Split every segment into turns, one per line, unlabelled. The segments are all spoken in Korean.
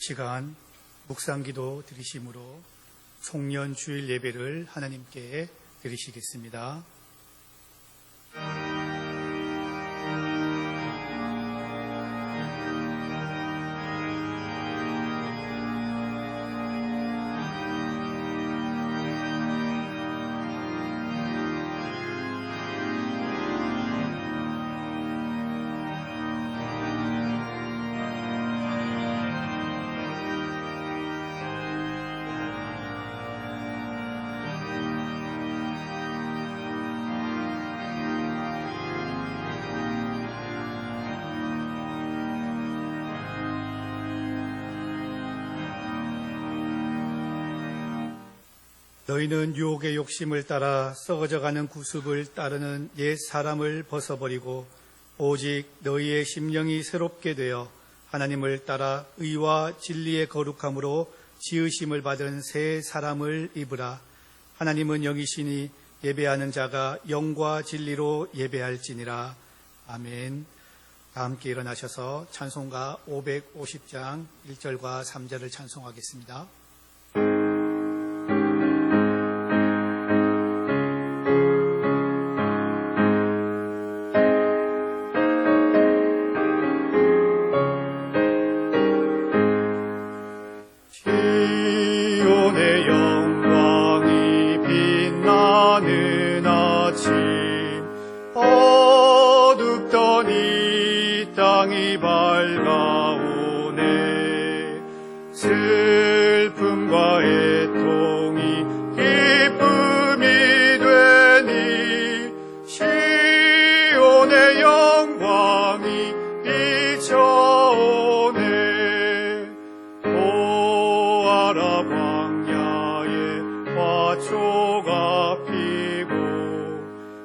시간 묵상기도 드리심으로 송년 주일 예배를 하나님께 드리시겠습니다. 너희는 유혹의 욕심을 따라 썩어져가는 구습을 따르는 옛 사람을 벗어버리고 오직 너희의 심령이 새롭게 되어 하나님을 따라 의와 진리의 거룩함으로 지으심을 받은 새 사람을 입으라. 하나님은 영이시니 예배하는 자가 영과 진리로 예배할지니라. 아멘. 다 함께 일어나셔서 찬송가 550장 1절과 3절을 찬송하겠습니다.
땅이 밝아오네. 슬픔과 애통이 기쁨이 되니 시온의 영광이 비춰오네. 보아라 광야에 화초가 피고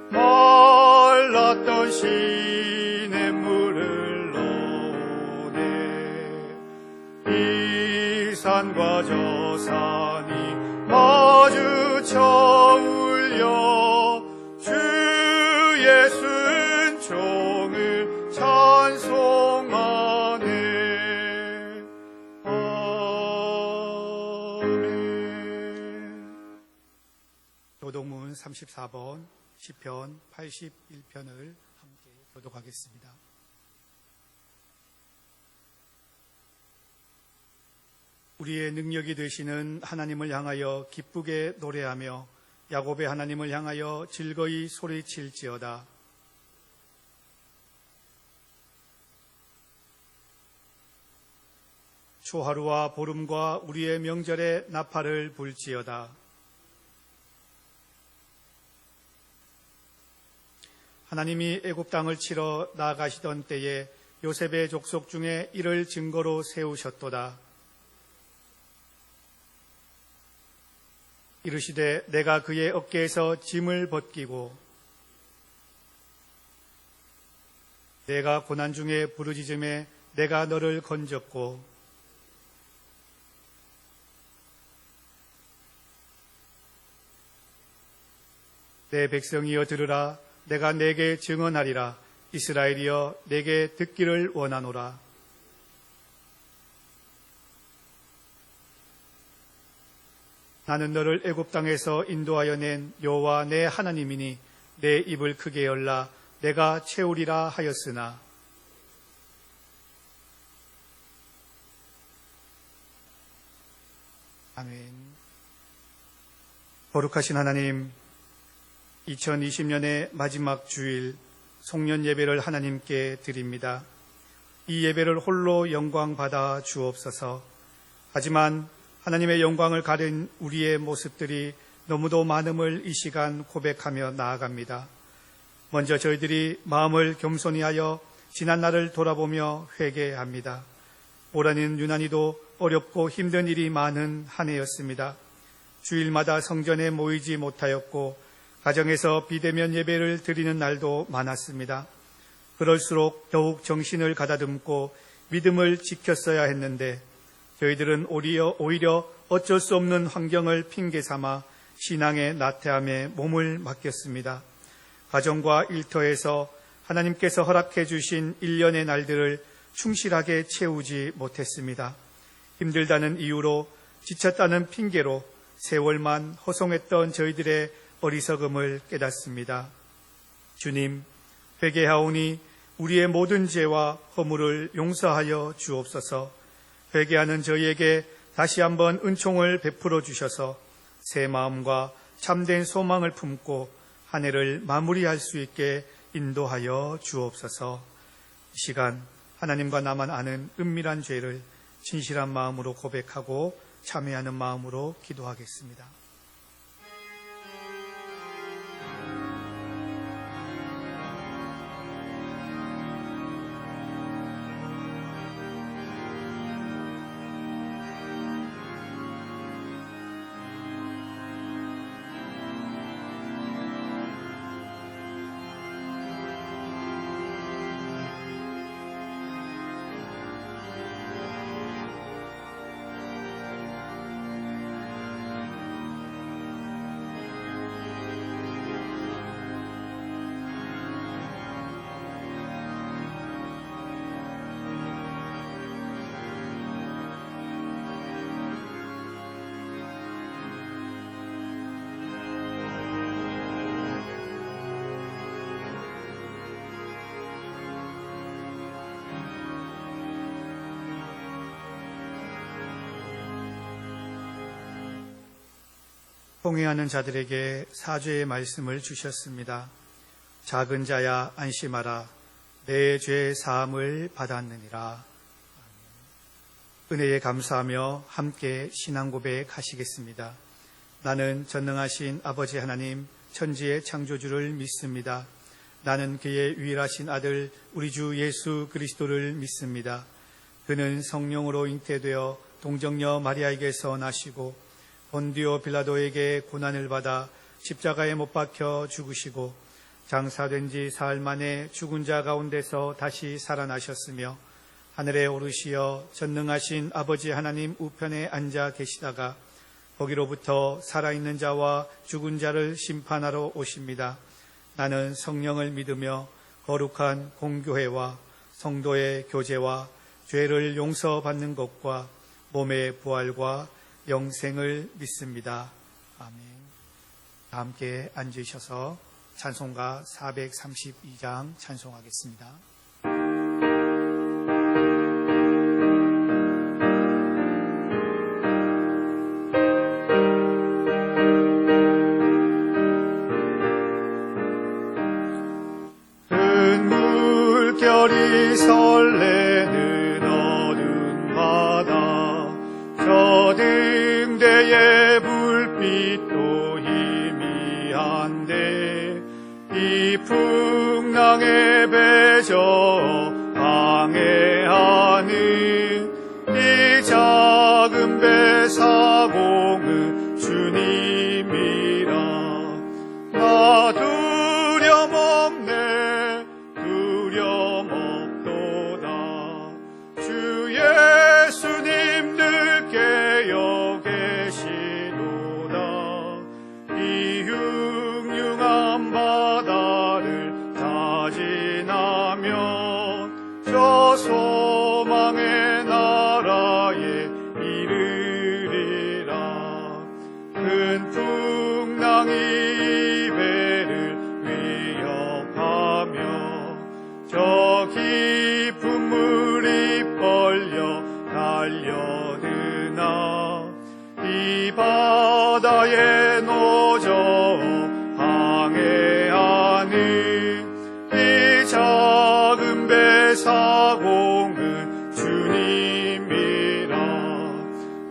말랐던 시냇물을 이 산과 저 산이 마주쳐 울려 주의 순종을 찬송하네. 아멘.
교독문 34번 시편 81편을 함께 교독하겠습니다. 우리의 능력이 되시는 하나님을 향하여 기쁘게 노래하며 야곱의 하나님을 향하여 즐거이 소리칠지어다. 초하루와 보름과 우리의 명절에 나팔을 불지어다. 하나님이 애굽 땅을 치러 나아가시던 때에 요셉의 족속 중에 이를 증거로 세우셨도다. 이르시되 내가 그의 어깨에서 짐을 벗기고 내가 고난 중에 부르짖음에 내가 너를 건졌고 내 백성이여 들으라. 내가 내게 증언하리라. 이스라엘이여 내게 듣기를 원하노라. 나는 너를 애굽 땅에서 인도하여 낸 여호와 내 하나님이니 내 입을 크게 열라. 내가 채우리라 하였으나 아멘. 거룩하신 하나님, 2020년의 마지막 주일 송년 예배를 하나님께 드립니다. 이 예배를 홀로 영광 받아 주옵소서. 하지만 하나님의 영광을 가린 우리의 모습들이 너무도 많음을 이 시간 고백하며 나아갑니다. 먼저 저희들이 마음을 겸손히 하여 지난 날을 돌아보며 회개합니다. 올 한해는 유난히도 어렵고 힘든 일이 많은 한 해였습니다. 주일마다 성전에 모이지 못하였고 가정에서 비대면 예배를 드리는 날도 많았습니다. 그럴수록 더욱 정신을 가다듬고 믿음을 지켰어야 했는데 저희들은 오히려 어쩔 수 없는 환경을 핑계 삼아 신앙의 나태함에 몸을 맡겼습니다. 가정과 일터에서 하나님께서 허락해 주신 1년의 날들을 충실하게 채우지 못했습니다. 힘들다는 이유로 지쳤다는 핑계로 세월만 허송했던 저희들의 어리석음을 깨닫습니다. 주님, 회개하오니 우리의 모든 죄와 허물을 용서하여 주옵소서. 회개하는 저희에게 다시 한번 은총을 베풀어 주셔서 새 마음과 참된 소망을 품고 한 해를 마무리할 수 있게 인도하여 주옵소서. 이 시간 하나님과 나만 아는 은밀한 죄를 진실한 마음으로 고백하고 참회하는 마음으로 기도하겠습니다. 통회하는 자들에게 사죄의 말씀을 주셨습니다. 작은 자야 안심하라. 내 죄 사함을 받았느니라. 은혜에 감사하며 함께 신앙 고백하시겠습니다. 나는 전능하신 아버지 하나님 천지의 창조주를 믿습니다. 나는 그의 유일하신 아들 우리 주 예수 그리스도를 믿습니다. 그는 성령으로 잉태되어 동정녀 마리아에게서 나시고 본디오 빌라도에게 고난을 받아 십자가에 못 박혀 죽으시고 장사된 지 사흘 만에 죽은 자 가운데서 다시 살아나셨으며 하늘에 오르시어 전능하신 아버지 하나님 우편에 앉아 계시다가 거기로부터 살아있는 자와 죽은 자를 심판하러 오십니다. 나는 성령을 믿으며 거룩한 공교회와 성도의 교제와 죄를 용서받는 것과 몸의 부활과 영생을 믿습니다. 아멘. 함께 앉으셔서 찬송가 432장 찬송하겠습니다.
큰 물결이 설레는 어두운 바다 저 등대의 불빛도 희미한데 이 풍랑에 배저 항해하는 이 작은 배 사공은 주님이라. 나 두려움 없네 두려움 없도다. 주 예수님 늘 깨어 계시도다. 이 흉흉한 바다를 다 지나면 저 소망의 나라에 이르리라. 큰 풍랑이 배를 위협하며 저 깊은 물이 벌려 달려드나 이 바다에 노저 항해하는 이 작은 배 사공은 주님이라.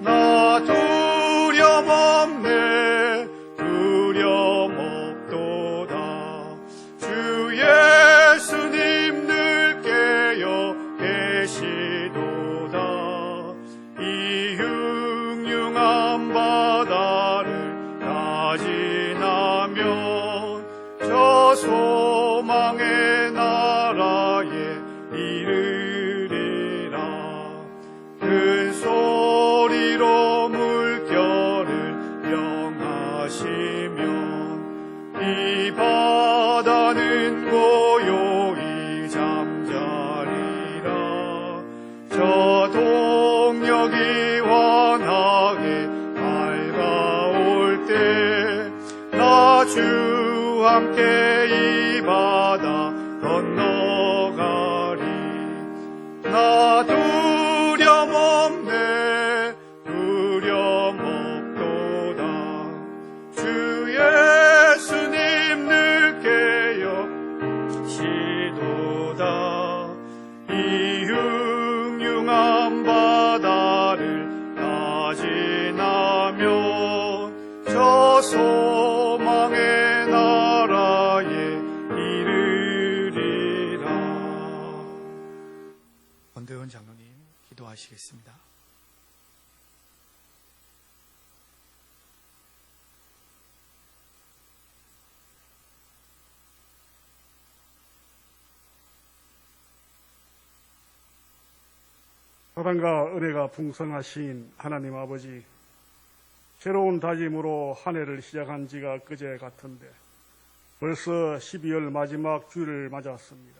나 두려움 없네 두려움 없도다. 주 예수님 늘 깨어 계시도다. 이 흉흉한 바다를 다 지나 시원하게 밝아올 때 나 주 함께 이 바다 건너가리. 나 두려움 없네 두려움 없도다. 주 예수님 늘 깨어시도다. 이 흉흉한 바다를 다 지나면 저 소망의 나라에 이르리라.
권대원 장로님 기도하시겠습니다.
사랑과 은혜가 풍성하신 하나님 아버지, 새로운 다짐으로 한 해를 시작한 지가 그제 같은데 벌써 12월 마지막 주일을 맞았습니다.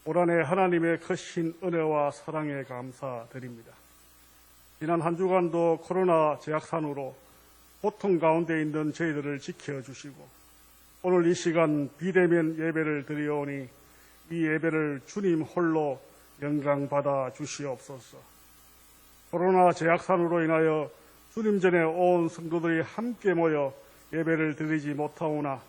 올 한 해 하나님의 크신 은혜와 사랑에 감사드립니다. 지난 한 주간도 코로나 재확산으로 고통 가운데 있는 저희들을 지켜주시고 오늘 이 시간 비대면 예배를 드리오니 이 예배를 주님 홀로 영광 받아 주시옵소서. 코로나 재확산으로 인하여 주님 전에 온 성도들이 함께 모여 예배를 드리지 못하오나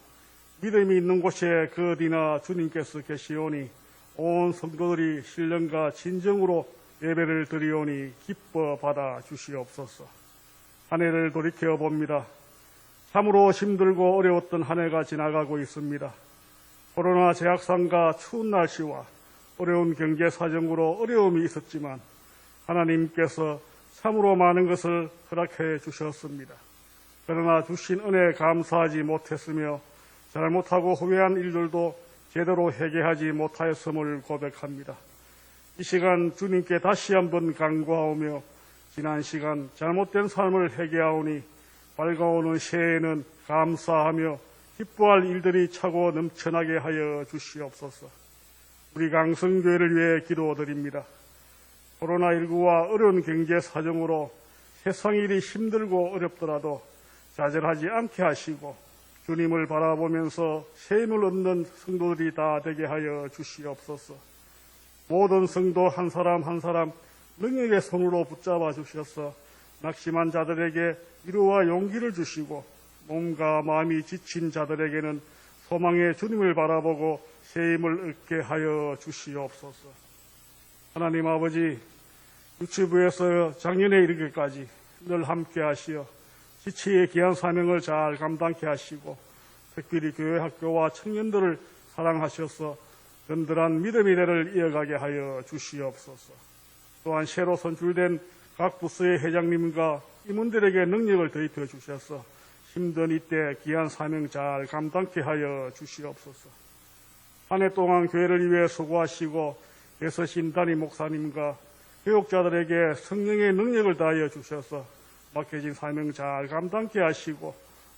믿음이 있는 곳에 그 어디나 주님께서 계시오니 온 성도들이 신령과 진정으로 예배를 드리오니 기뻐 받아 주시옵소서. 한 해를 돌이켜 봅니다. 참으로 힘들고 어려웠던 한 해가 지나가고 있습니다. 코로나 재확산과 추운 날씨와 어려운 경제 사정으로 어려움이 있었지만 하나님께서 참으로 많은 것을 허락해 주셨습니다. 그러나 주신 은혜에 감사하지 못했으며 잘못하고 후회한 일들도 제대로 회개하지 못하였음을 고백합니다. 이 시간 주님께 다시 한번 간구하오며 지난 시간 잘못된 삶을 회개하오니 밝아오는 새해에는 감사하며 기뻐할 일들이 차고 넘쳐나게 하여 주시옵소서. 우리 강성교회를 위해 기도드립니다. 코로나19와 어려운 경제 사정으로 세상 일이 힘들고 어렵더라도 좌절하지 않게 하시고 주님을 바라보면서 새 힘을 얻는 성도들이 다 되게 하여 주시옵소서. 모든 성도 한 사람 한 사람 능력의 손으로 붙잡아 주셔서 낙심한 자들에게 위로와 용기를 주시고 몸과 마음이 지친 자들에게는 소망의 주님을 바라보고 새 힘을 얻게 하여 주시옵소서. 하나님 아버지, 유치부에서 작년에 이르기까지 늘 함께 하시어 지체의 귀한 사명을 잘 감당케 하시고 특별히 교회 학교와 청년들을 사랑하셔서 든든한 믿음의 대를 이어가게 하여 주시옵소서. 또한 새로 선출된 각 부서의 회장님과 임원들에게 능력을 더입혀 주셔서 힘든 이때 귀한 사명 잘 감당케 하여 주시옵소서. 한 해 동안 교회를 위해 수고하시고 애쓰신 담임 목사님과 교육자들에게 성령의 능력을 다하여 주셔서 맡겨진 사명 잘 감당케 하시고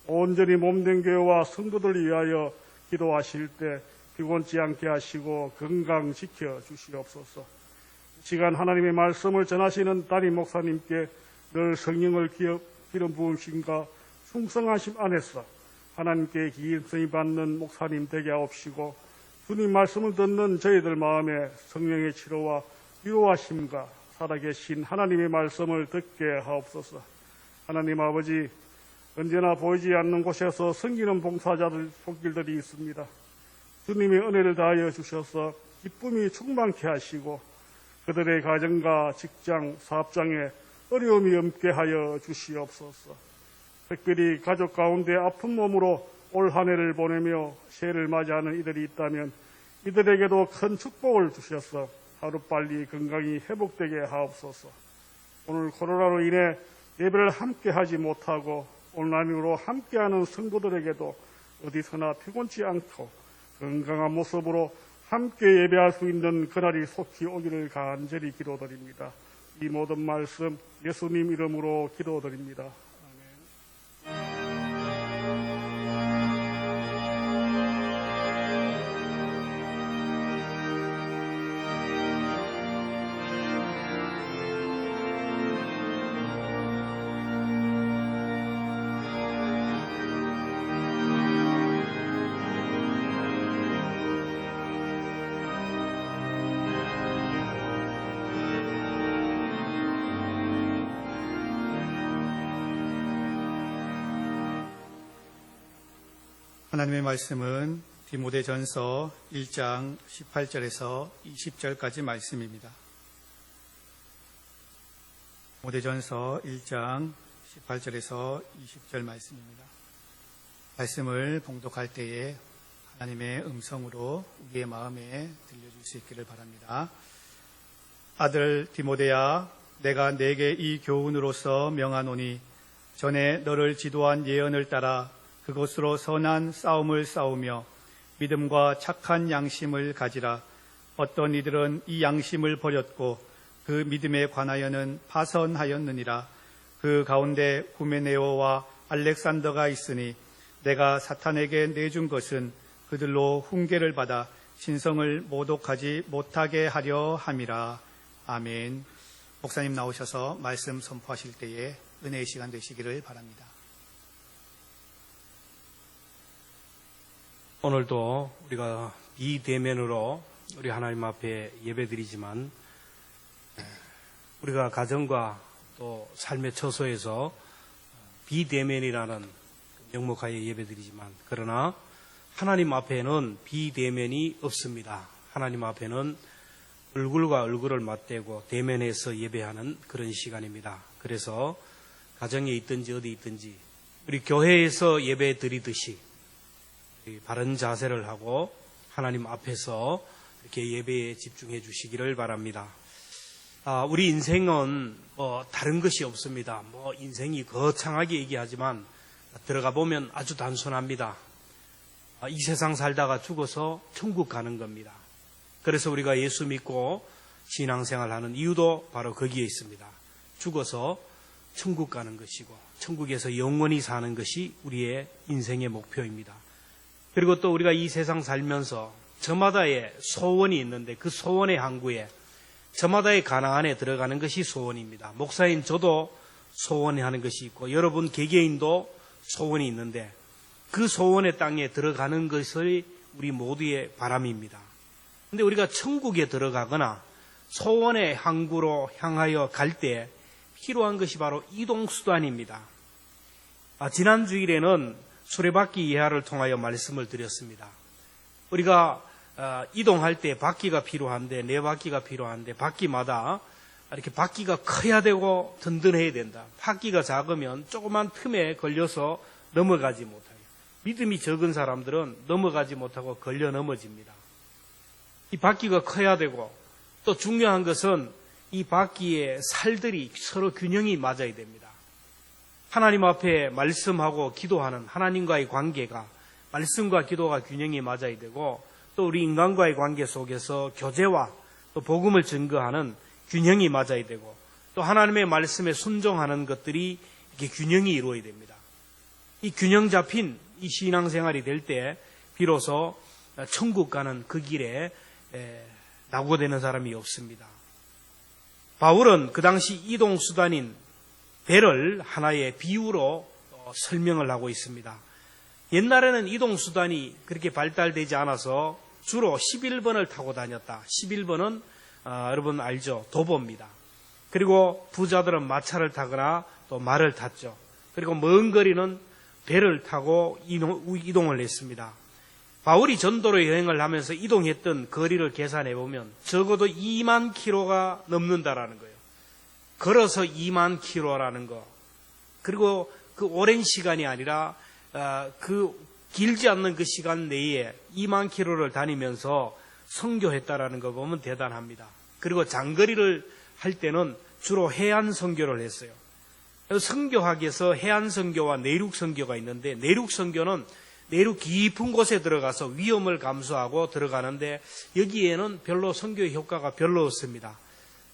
온전히 몸된 교회와 성도들을 위하여 기도하실 때 피곤치 않게 하시고 건강 지켜 주시옵소서. 이 시간 하나님의 말씀을 전하시는 담임 목사님께 늘 성령을 기름 부으심과 충성하심 안에서 하나님께 기름쓰임 받는 목사님 되게 하옵시고 주님 말씀을 듣는 저희들 마음에 성령의 치료와 위로하심과 살아계신 하나님의 말씀을 듣게 하옵소서. 하나님 아버지, 언제나 보이지 않는 곳에서 섬기는 봉사자들 손길들이 있습니다. 주님의 은혜를 다하여 주셔서 기쁨이 충만케 하시고 그들의 가정과 직장, 사업장에 어려움이 없게 하여 주시옵소서. 특별히 가족 가운데 아픈 몸으로 올 한 해를 보내며 새해를 맞이하는 이들이 있다면 이들에게도 큰 축복을 주셔서 하루빨리 건강이 회복되게 하옵소서. 오늘 코로나로 인해 예배를 함께 하지 못하고 온라인으로 함께하는 성도들에게도 어디서나 피곤치 않고 건강한 모습으로 함께 예배할 수 있는 그날이 속히 오기를 간절히 기도드립니다. 이 모든 말씀 예수님 이름으로 기도드립니다.
하나님의 말씀은 디모데전서 1장 18절에서 20절까지 말씀입니다. 디모데전서 1장 18절에서 20절 말씀입니다. 말씀을 봉독할 때에 하나님의 음성으로 우리의 마음에 들려줄 수 있기를 바랍니다. 아들 디모데야, 내가 네게 이 교훈으로서 명하노니 전에 너를 지도한 예언을 따라 그것으로 선한 싸움을 싸우며 믿음과 착한 양심을 가지라. 어떤 이들은 이 양심을 버렸고 그 믿음에 관하여는 파선하였느니라. 그 가운데 후메네오와 알렉산더가 있으니 내가 사탄에게 내준 것은 그들로 훈계를 받아 신성을 모독하지 못하게 하려 함이라. 아멘. 목사님 나오셔서 말씀 선포하실 때에 은혜의 시간 되시기를 바랍니다.
오늘도 우리가 비대면으로 우리 하나님 앞에 예배드리지만 우리가 가정과 또 삶의 처소에서 비대면이라는 명목하에 예배드리지만 그러나 하나님 앞에는 비대면이 없습니다. 하나님 앞에는 얼굴과 얼굴을 맞대고 대면해서 예배하는 그런 시간입니다. 그래서 가정에 있든지 어디 있든지 우리 교회에서 예배 드리듯이 바른 자세를 하고 하나님 앞에서 이렇게 예배에 집중해 주시기를 바랍니다. 우리 인생은 다른 것이 없습니다. 인생이 거창하게 얘기하지만 들어가 보면 아주 단순합니다. 이 세상 살다가 죽어서 천국 가는 겁니다. 그래서 우리가 예수 믿고 신앙생활하는 이유도 바로 거기에 있습니다. 죽어서 천국 가는 것이고 천국에서 영원히 사는 것이 우리의 인생의 목표입니다. 그리고 또 우리가 이 세상 살면서 저마다의 소원이 있는데 그 소원의 항구에 저마다의 가나안에 들어가는 것이 소원입니다. 목사인 저도 소원하는 것이 있고 여러분 개개인도 소원이 있는데 그 소원의 땅에 들어가는 것이 우리 모두의 바람입니다. 그런데 우리가 천국에 들어가거나 소원의 항구로 향하여 갈 때 필요한 것이 바로 이동수단입니다. 지난 주일에는 수레바퀴 이하를 통하여 말씀을 드렸습니다. 우리가 이동할 때 바퀴가 필요한데 네 바퀴가 필요한데 바퀴마다 이렇게 바퀴가 커야 되고 든든해야 된다. 바퀴가 작으면 조그만 틈에 걸려서 넘어가지 못해요. 믿음이 적은 사람들은 넘어가지 못하고 걸려 넘어집니다. 이 바퀴가 커야 되고 또 중요한 것은 이 바퀴의 살들이 서로 균형이 맞아야 됩니다. 하나님 앞에 말씀하고 기도하는 하나님과의 관계가 말씀과 기도가 균형이 맞아야 되고 또 우리 인간과의 관계 속에서 교제와 또 복음을 증거하는 균형이 맞아야 되고 또 하나님의 말씀에 순종하는 것들이 이렇게 균형이 이루어야 됩니다. 이 균형 잡힌 이 신앙생활이 될 때 비로소 천국 가는 그 길에 낙오되는 사람이 없습니다. 바울은 그 당시 이동수단인 배를 하나의 비유로 설명을 하고 있습니다. 옛날에는 이동수단이 그렇게 발달되지 않아서 주로 11번을 타고 다녔다. 11번은 여러분 알죠? 도보입니다. 그리고 부자들은 마차를 타거나 또 말을 탔죠. 그리고 먼 거리는 배를 타고 이동을 했습니다. 바울이 전도로 여행을 하면서 이동했던 거리를 계산해 보면 적어도 2만 킬로가 넘는다라는 거예요. 걸어서 2만 킬로라는 거. 그리고 그 오랜 시간이 아니라 그 길지 않는 그 시간 내에 2만 킬로를 다니면서 선교했다라는 거 보면 대단합니다. 그리고 장거리를 할 때는 주로 해안 선교를 했어요. 선교학에서 해안 선교와 내륙 선교가 있는데 내륙 선교는 내륙 깊은 곳에 들어가서 위험을 감수하고 들어가는데 여기에는 별로 선교의 효과가 별로 없습니다.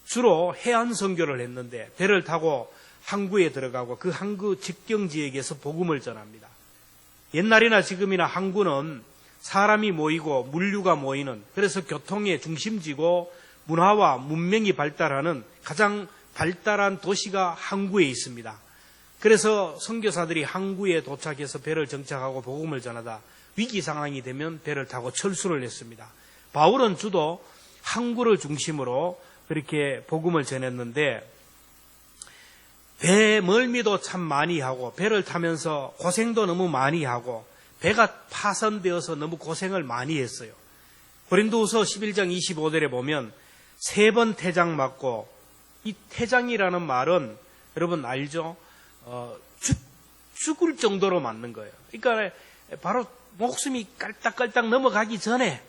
주로 해안 선교를 했는데 배를 타고 항구에 들어가고 그 항구 직경 지역에서 복음을 전합니다. 옛날이나 지금이나 항구는 사람이 모이고 물류가 모이는 그래서 교통의 중심지고 문화와 문명이 발달하는 가장 발달한 도시가 항구에 있습니다. 그래서 선교사들이 항구에 도착해서 배를 정착하고 복음을 전하다 위기 상황이 되면 배를 타고 철수를 했습니다. 바울은 주도 항구를 중심으로 그렇게 복음을 전했는데 배 멀미도 참 많이 하고 배를 타면서 고생도 너무 많이 하고 배가 파손되어서 너무 고생을 많이 했어요. 고린도후서 11장 25절에 보면 3번 태장 맞고, 이 태장이라는 말은 여러분 알죠? 죽을 정도로 맞는 거예요. 그러니까 바로 목숨이 깔딱깔딱 넘어가기 전에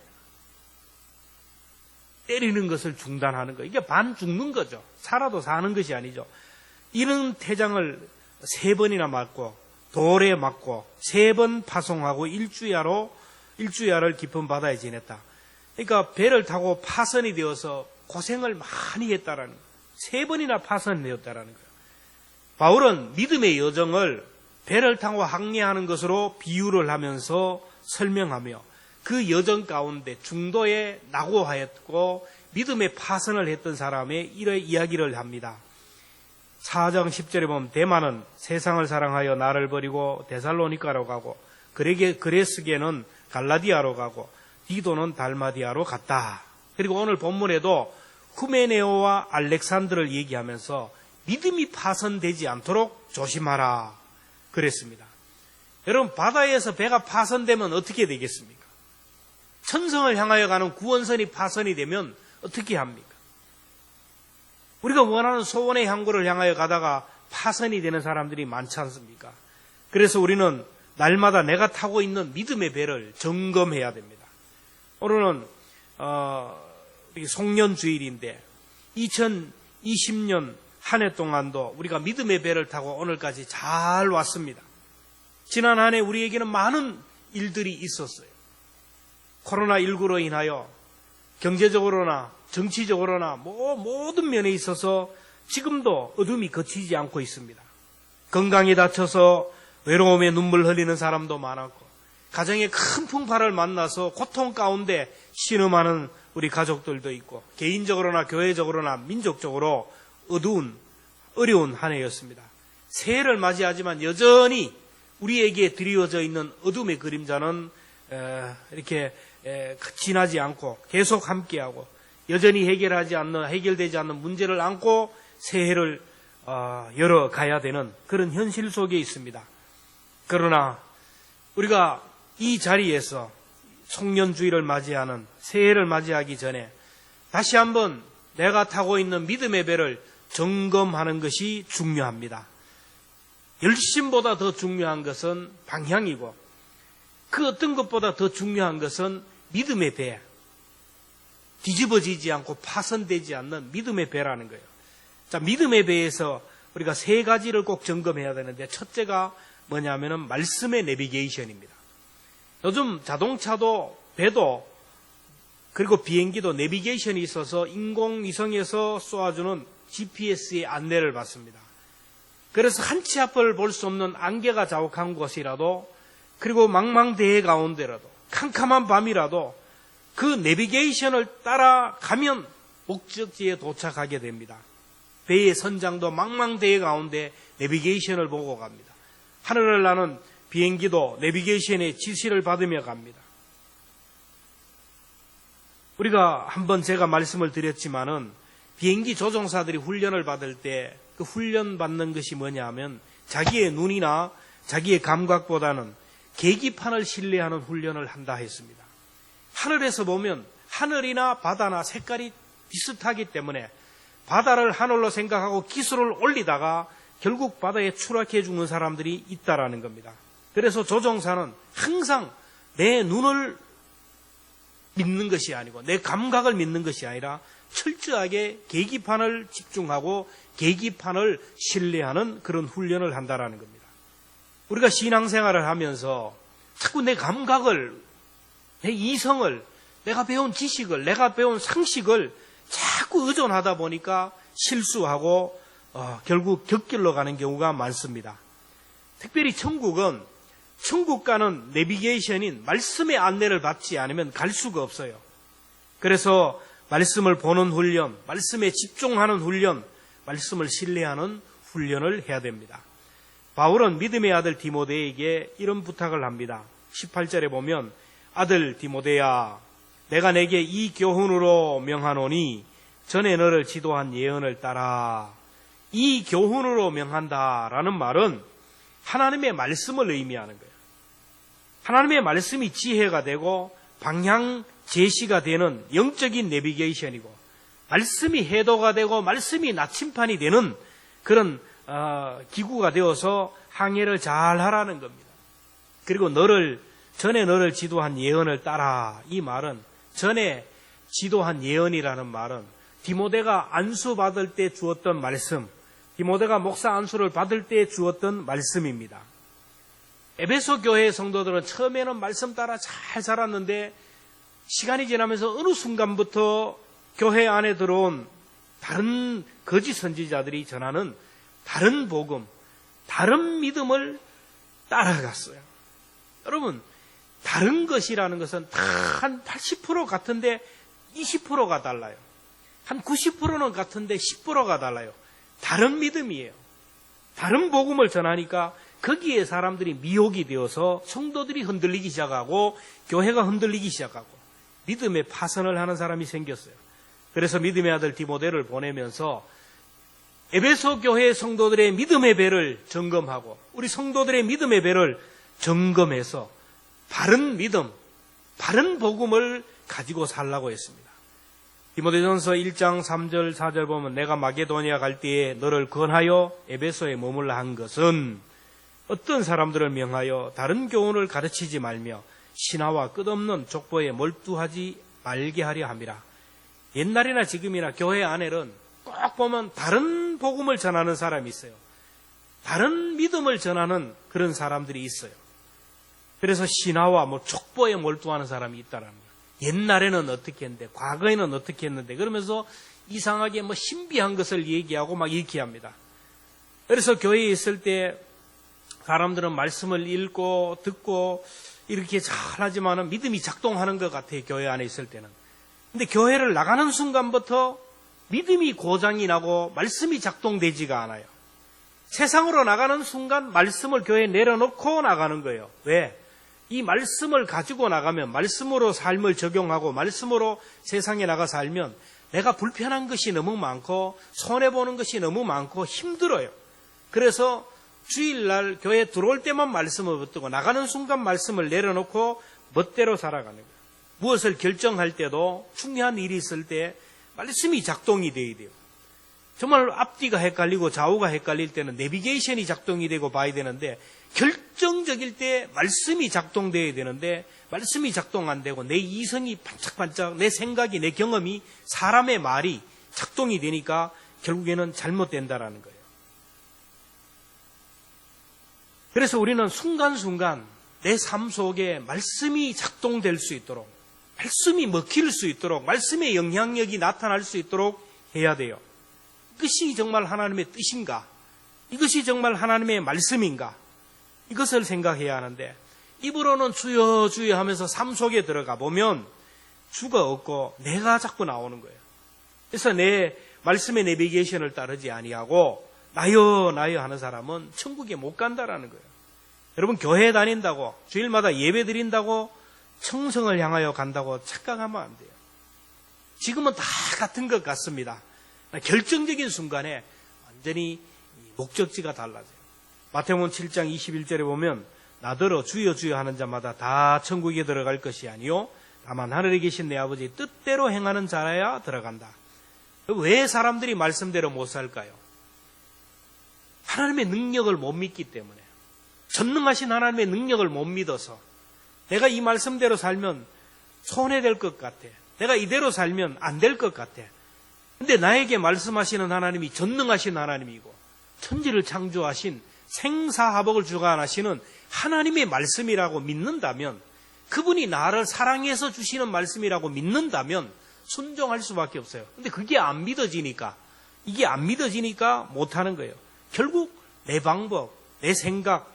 때리는 것을 중단하는 거예요. 이게 반 죽는 거죠. 살아도 사는 것이 아니죠. 이런 태장을 3번이나 맞고, 돌에 맞고, 3번 파송하고 일주야를 깊은 바다에 지냈다. 그러니까 배를 타고 파선이 되어서 고생을 많이 했다라는 거예요. 3번이나 파선이 되었다라는 거예요. 바울은 믿음의 여정을 배를 타고 항해하는 것으로 비유를 하면서 설명하며, 그 여정 가운데 중도에 낙오하였고 믿음의 파선을 했던 사람의 이런 이야기를 합니다. 4장 10절에 보면 데마는 세상을 사랑하여 나를 버리고 데살로니가로 가고, 그레스게는 갈라디아로 가고, 디도는 달마디아로 갔다. 그리고 오늘 본문에도 후메네오와 알렉산드를 얘기하면서 믿음이 파손되지 않도록 조심하라 그랬습니다. 여러분, 바다에서 배가 파손되면 어떻게 되겠습니까? 천성을 향하여 가는 구원선이 파손이 되면 어떻게 합니까? 우리가 원하는 소원의 항구를 향하여 가다가 파손이 되는 사람들이 많지 않습니까? 그래서 우리는 날마다 내가 타고 있는 믿음의 배를 점검해야 됩니다. 오늘은 송년주일인데 2020년 한 해 동안도 우리가 믿음의 배를 타고 오늘까지 잘 왔습니다. 지난 한 해 우리에게는 많은 일들이 있었어요. 코로나19로 인하여 경제적으로나 정치적으로나 모든 면에 있어서 지금도 어둠이 거치지 않고 있습니다. 건강이 다쳐서 외로움에 눈물 흘리는 사람도 많았고, 가정에 큰 풍파를 만나서 고통 가운데 신음하는 우리 가족들도 있고, 개인적으로나 교회적으로나 민족적으로 어려운 한 해였습니다. 새해를 맞이하지만 여전히 우리에게 드리워져 있는 어둠의 그림자는 이렇게 지나지 않고 계속 함께하고, 여전히 해결되지 않는 문제를 안고 새해를 열어가야 되는 그런 현실 속에 있습니다. 그러나 우리가 이 자리에서 송년주일을 맞이하는 새해를 맞이하기 전에 다시 한번 내가 타고 있는 믿음의 배를 점검하는 것이 중요합니다. 열심보다 더 중요한 것은 방향이고, 그 어떤 것보다 더 중요한 것은 믿음의 배, 뒤집어지지 않고 파손되지 않는 믿음의 배라는 거예요. 자, 믿음의 배에서 우리가 3가지를 꼭 점검해야 되는데, 첫째가 뭐냐면은 말씀의 내비게이션입니다. 요즘 자동차도 배도 그리고 비행기도 내비게이션이 있어서 인공위성에서 쏘아주는 GPS의 안내를 받습니다. 그래서 한 치 앞을 볼 수 없는 안개가 자욱한 곳이라도, 그리고 망망대해 가운데라도, 캄캄한 밤이라도 그 내비게이션을 따라가면 목적지에 도착하게 됩니다. 배의 선장도 망망대해 가운데 내비게이션을 보고 갑니다. 하늘을 나는 비행기도 내비게이션의 지시를 받으며 갑니다. 우리가 한번 제가 말씀을 드렸지만은 비행기 조종사들이 훈련을 받을 때 그 훈련 받는 것이 뭐냐 하면 자기의 눈이나 자기의 감각보다는 계기판을 신뢰하는 훈련을 한다 했습니다. 하늘에서 보면 하늘이나 바다나 색깔이 비슷하기 때문에 바다를 하늘로 생각하고 기술을 올리다가 결국 바다에 추락해 죽는 사람들이 있다라는 겁니다. 그래서 조종사는 항상 내 눈을 믿는 것이 아니고 내 감각을 믿는 것이 아니라 철저하게 계기판을 집중하고 계기판을 신뢰하는 그런 훈련을 한다라는 겁니다. 우리가 신앙생활을 하면서 자꾸 내 감각을, 내 이성을, 내가 배운 지식을, 내가 배운 상식을 자꾸 의존하다 보니까 실수하고 결국 격길로 가는 경우가 많습니다. 특별히 천국은 천국 가는 내비게이션인 말씀의 안내를 받지 않으면 갈 수가 없어요. 그래서 말씀을 보는 훈련, 말씀에 집중하는 훈련, 말씀을 신뢰하는 훈련을 해야 됩니다. 바울은 믿음의 아들 디모데에게 이런 부탁을 합니다. 18절에 보면 아들 디모데야, 내가 내게 이 교훈으로 명하노니 전에 너를 지도한 예언을 따라. 이 교훈으로 명한다라는 말은 하나님의 말씀을 의미하는 거예요. 하나님의 말씀이 지혜가 되고 방향 제시가 되는 영적인 내비게이션이고, 말씀이 해도가 되고 말씀이 나침판이 되는 그런 기구가 되어서 항해를 잘 하라는 겁니다. 그리고 전에 너를 지도한 예언을 따라. 이 말은, 전에 지도한 예언이라는 말은 디모데가 안수 받을 때 주었던 말씀, 디모데가 목사 안수를 받을 때 주었던 말씀입니다. 에베소 교회의 성도들은 처음에는 말씀 따라 잘 자랐는데 시간이 지나면서 어느 순간부터 교회 안에 들어온 다른 거짓 선지자들이 전하는 다른 복음, 다른 믿음을 따라갔어요. 여러분, 다른 것이라는 것은 다 한 80% 같은데 20%가 달라요. 한 90%는 같은데 10%가 달라요. 다른 믿음이에요. 다른 복음을 전하니까 거기에 사람들이 미혹이 되어서 성도들이 흔들리기 시작하고 교회가 흔들리기 시작하고 믿음의 파선을 하는 사람이 생겼어요. 그래서 믿음의 아들 디모데를 보내면서 에베소 교회 성도들의 믿음의 배를 점검하고 우리 성도들의 믿음의 배를 점검해서 바른 믿음, 바른 복음을 가지고 살라고 했습니다. 디모데전서 1장 3절 4절 보면 내가 마게도니아 갈 때에 너를 권하여 에베소에 머물라 한 것은 어떤 사람들을 명하여 다른 교훈을 가르치지 말며 신화와 끝없는 족보에 몰두하지 말게 하려 함이라. 옛날이나 지금이나 교회 안에는 꼭 보면 다른 복음을 전하는 사람이 있어요. 다른 믿음을 전하는 그런 사람들이 있어요. 그래서 신화와 족보에 몰두하는 사람이 있다는 거예요. 옛날에는 어떻게 했는데, 과거에는 어떻게 했는데, 그러면서 이상하게 신비한 것을 얘기하고 막 이렇게 합니다. 그래서 교회에 있을 때 사람들은 말씀을 읽고 듣고 이렇게 잘하지만은 믿음이 작동하는 것 같아요. 교회 안에 있을 때는. 근데 교회를 나가는 순간부터 믿음이 고장이 나고 말씀이 작동되지가 않아요. 세상으로 나가는 순간 말씀을 교회에 내려놓고 나가는 거예요. 왜? 이 말씀을 가지고 나가면, 말씀으로 삶을 적용하고 말씀으로 세상에 나가 살면 내가 불편한 것이 너무 많고 손해보는 것이 너무 많고 힘들어요. 그래서 주일날 교회 들어올 때만 말씀을 붙들고 나가는 순간 말씀을 내려놓고 멋대로 살아가는 거예요. 무엇을 결정할 때도 중요한 일이 있을 때 말씀이 작동이 돼야 돼요. 정말 앞뒤가 헷갈리고 좌우가 헷갈릴 때는 내비게이션이 작동이 되고 봐야 되는데, 결정적일 때 말씀이 작동돼야 되는데 말씀이 작동 안 되고 내 이성이 반짝반짝, 내 생각이, 내 경험이, 사람의 말이 작동이 되니까 결국에는 잘못된다라는 거예요. 그래서 우리는 순간순간 내 삶 속에 말씀이 작동될 수 있도록, 말씀이 먹힐 수 있도록, 말씀의 영향력이 나타날 수 있도록 해야 돼요. 이것이 정말 하나님의 뜻인가? 이것이 정말 하나님의 말씀인가? 이것을 생각해야 하는데, 입으로는 주여 주여 하면서 삶 속에 들어가 보면 주가 없고 내가 자꾸 나오는 거예요. 그래서 내 말씀의 내비게이션을 따르지 아니하고 나여 나여 하는 사람은 천국에 못 간다라는 거예요. 여러분, 교회 다닌다고, 주일마다 예배 드린다고 청성을 향하여 간다고 착각하면 안 돼요. 지금은 다 같은 것 같습니다. 결정적인 순간에 완전히 목적지가 달라져요. 마태복음 7장 21절에 보면 나더러 주여 주여 하는 자마다 다 천국에 들어갈 것이 아니요 다만 하늘에 계신 내 아버지 뜻대로 행하는 자라야 들어간다. 왜 사람들이 말씀대로 못 살까요? 하나님의 능력을 못 믿기 때문에, 전능하신 하나님의 능력을 못 믿어서, 내가 이 말씀대로 살면 손해될 것 같아, 내가 이대로 살면 안 될 것 같아. 근데 나에게 말씀하시는 하나님이 전능하신 하나님이고 천지를 창조하신 생사화복을 주관하시는 하나님의 말씀이라고 믿는다면, 그분이 나를 사랑해서 주시는 말씀이라고 믿는다면 순종할 수밖에 없어요. 근데 그게 안 믿어지니까, 이게 안 믿어지니까 못하는 거예요. 결국 내 방법, 내 생각,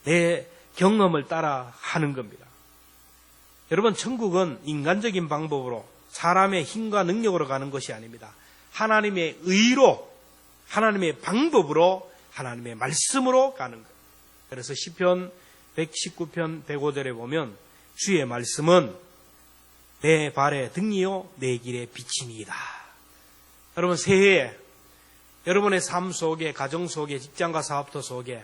내 경험을 따라 하는 겁니다. 여러분, 천국은 인간적인 방법으로 사람의 힘과 능력으로 가는 것이 아닙니다. 하나님의 의로, 하나님의 방법으로, 하나님의 말씀으로 가는 거예요. 그래서 시편 119편 105절에 보면 주의 말씀은 내 발의 등이요 내 길의 빛이니이다. 여러분, 새해에 여러분의 삶 속에, 가정 속에, 직장과 사업터 속에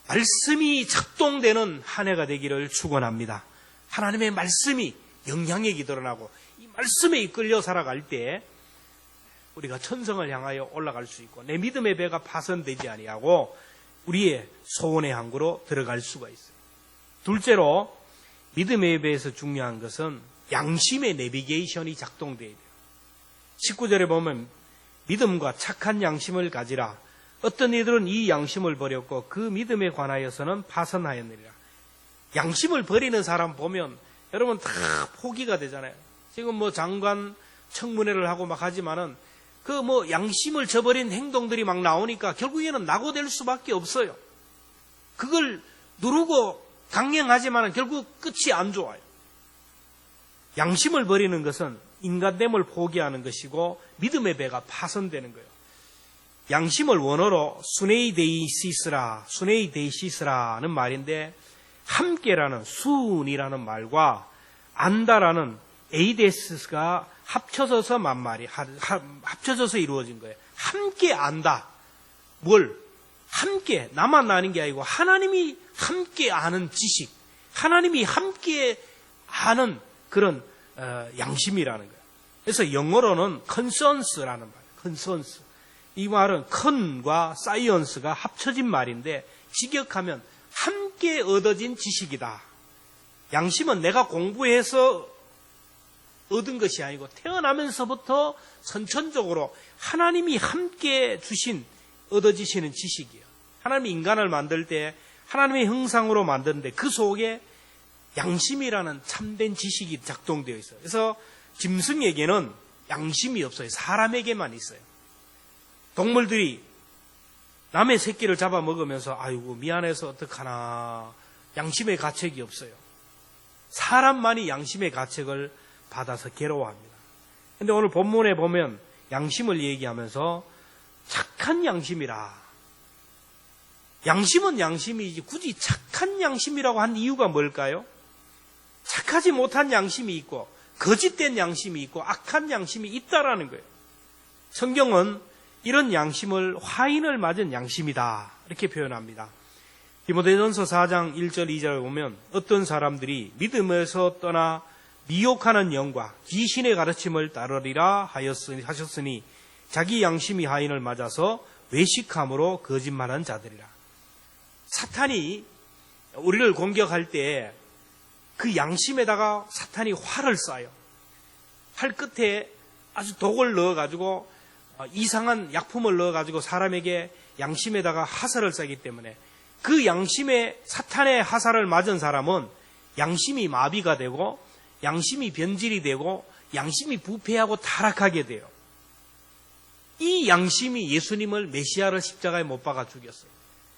말씀이 작동되는 한 해가 되기를 축원합니다. 하나님의 말씀이 영향력이 드러나고 이 말씀에 이끌려 살아갈 때 우리가 천성을 향하여 올라갈 수 있고 내 믿음의 배가 파손되지 아니하고 우리의 소원의 항구로 들어갈 수가 있어요. 둘째로 믿음의 배에서 중요한 것은 양심의 내비게이션이 작동돼야 돼요. 19절에 보면 믿음과 착한 양심을 가지라. 어떤 이들은 이 양심을 버렸고 그 믿음에 관하여서는 파선하였느니라. 양심을 버리는 사람 보면 여러분 다 포기가 되잖아요. 지금 뭐 장관 청문회를 하고 막 하지만은 그 뭐 양심을 저버린 행동들이 막 나오니까 결국에는 낙오될 수밖에 없어요. 그걸 누르고 강행하지만은 결국 끝이 안 좋아요. 양심을 버리는 것은 인간됨을 포기하는 것이고 믿음의 배가 파손되는 거예요. 양심을 원어로 수네이데이시스라는 말인데 함께라는 순이라는 말과 안다라는 에이데스가 합쳐져서 합쳐져서 이루어진 거예요. 함께 안다. 뭘? 함께 나만 아는 게 아니고 하나님이 함께 아는 지식, 하나님이 함께 아는 그런 양심이라는 거예요. 그래서 영어로는 concerns라는 말, concerns. 이 말은 con과 science가 합쳐진 말인데 직역하면 함께 얻어진 지식이다. 양심은 내가 공부해서 얻은 것이 아니고 태어나면서부터 선천적으로 하나님이 함께 주신 얻어지시는 지식이에요. 하나님이 인간을 만들 때 하나님의 형상으로 만드는데 그 속에 양심이라는 참된 지식이 작동되어 있어요. 그래서 짐승에게는 양심이 없어요. 사람에게만 있어요. 동물들이 남의 새끼를 잡아먹으면서 아이고 미안해서 어떡하나 양심의 가책이 없어요. 사람만이 양심의 가책을 받아서 괴로워합니다. 그런데 오늘 본문에 보면 양심을 얘기하면서 착한 양심이라. 양심은 양심이지 굳이 착한 양심이라고 한 이유가 뭘까요? 착하지 못한 양심이 있고 거짓된 양심이 있고 악한 양심이 있다라는 거예요. 성경은 이런 양심을 화인을 맞은 양심이다 이렇게 표현합니다. 디모데전서 4장 1절 2절을 보면 어떤 사람들이 믿음에서 떠나 미혹하는 영과 귀신의 가르침을 따르리라 하셨으니 자기 양심이 하인을 맞아서 외식함으로 거짓말한 자들이라. 사탄이 우리를 공격할 때 그 양심에다가 사탄이 활을 쏴요. 활 끝에 아주 독을 넣어가지고 이상한 약품을 넣어가지고 사람에게 양심에다가 화살을 쏘기 때문에 그 양심에 사탄의 화살을 맞은 사람은 양심이 마비가 되고 양심이 변질이 되고 양심이 부패하고 타락하게 돼요. 이 양심이 예수님을 메시아를 십자가에 못 박아 죽였어요.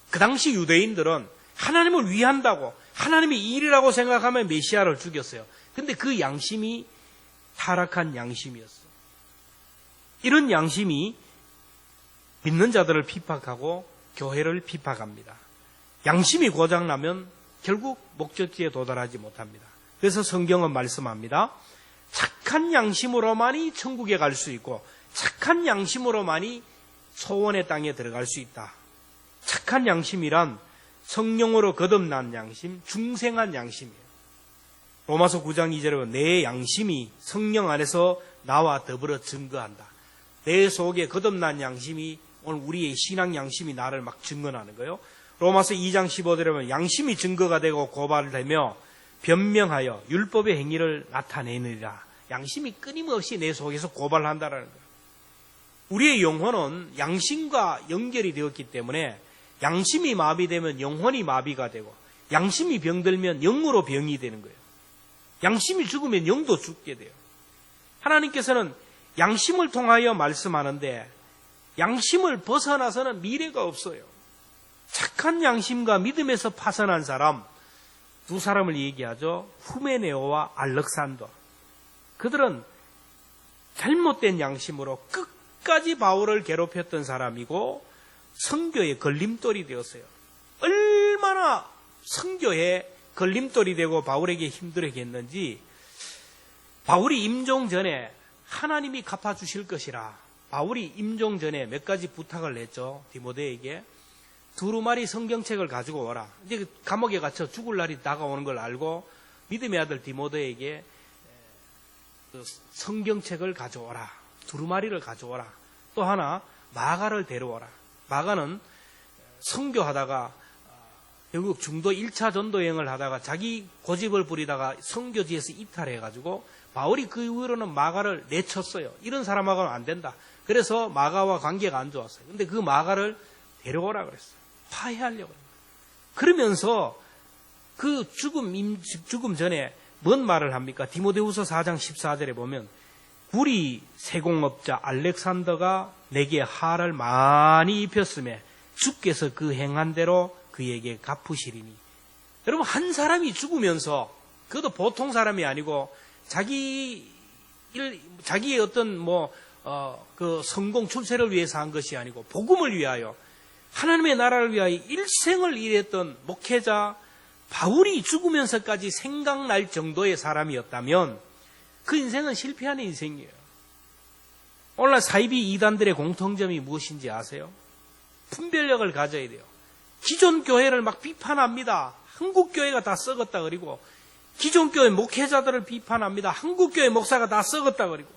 그 당시 유대인들은 하나님을 위한다고 하나님이 일이라고 생각하면 메시아를 죽였어요. 근데 그 양심이 타락한 양심이었어요. 이런 양심이 믿는 자들을 핍박하고 교회를 핍박합니다. 양심이 고장나면 결국 목적지에 도달하지 못합니다. 그래서 성경은 말씀합니다. 착한 양심으로만이 천국에 갈 수 있고 착한 양심으로만이 소원의 땅에 들어갈 수 있다. 착한 양심이란 성령으로 거듭난 양심, 중생한 양심이에요. 로마서 9장 2절에 보면 내 양심이 성령 안에서 나와 더불어 증거한다. 내 속에 거듭난 양심이 오늘 우리의 신앙 양심이 나를 막 증거하는 거예요. 로마서 2장 15절에 보면 양심이 증거가 되고 고발되며 변명하여 율법의 행위를 나타내느니라. 양심이 끊임없이 내 속에서 고발한다라는 거예요. 우리의 영혼은 양심과 연결이 되었기 때문에 양심이 마비되면 영혼이 마비가 되고 양심이 병들면 영으로 병이 되는 거예요. 양심이 죽으면 영도 죽게 돼요. 하나님께서는 양심을 통하여 말씀하는데 양심을 벗어나서는 미래가 없어요. 착한 양심과 믿음에서 파선한 사람 두 사람을 얘기하죠. 후메네오와 알렉산더. 그들은 잘못된 양심으로 끝까지 바울을 괴롭혔던 사람이고 선교의 걸림돌이 되었어요. 얼마나 선교에 걸림돌이 되고 바울에게 힘들게 했는지 바울이 임종 전에 하나님이 갚아주실 것이라 바울이 임종 전에 몇 가지 부탁을 했죠. 디모데에게 두루마리 성경책을 가지고 오라. 이제 감옥에 갇혀 죽을 날이 다가오는 걸 알고 믿음의 아들 디모데에게 그 성경책을 가져오라. 두루마리를 가져오라. 또 하나 마가를 데려오라. 마가는 선교하다가 결국 중도 1차 전도 여행을 하다가 자기 고집을 부리다가 선교지에서 이탈해가지고 바울이 그 이후로는 마가를 내쳤어요. 이런 사람하고는 안 된다. 그래서 마가와 관계가 안 좋았어요. 근데 그 마가를 데려오라 그랬어요. 화해하려고. 그러면서 그 죽음 전에 뭔 말을 합니까? 디모데후서 4장 14절에 보면 구리 세공업자 알렉산더가 내게 화를 많이 입혔음에 주께서 그 행한 대로 그에게 갚으시리니. 여러분, 한 사람이 죽으면서 그것도 보통 사람이 아니고 자기의 어떤 그 성공 출세를 위해서 한 것이 아니고 복음을 위하여 하나님의 나라를 위하여 일생을 일했던 목회자 바울이 죽으면서까지 생각날 정도의 사람이었다면 그 인생은 실패하는 인생이에요. 오늘날 사이비 이단들의 공통점이 무엇인지 아세요? 분별력을 가져야 돼요. 기존 교회를 막 비판합니다. 한국 교회가 다 썩었다 그리고 기존 교회 목회자들을 비판합니다. 한국 교회 목사가 다 썩었다 그리고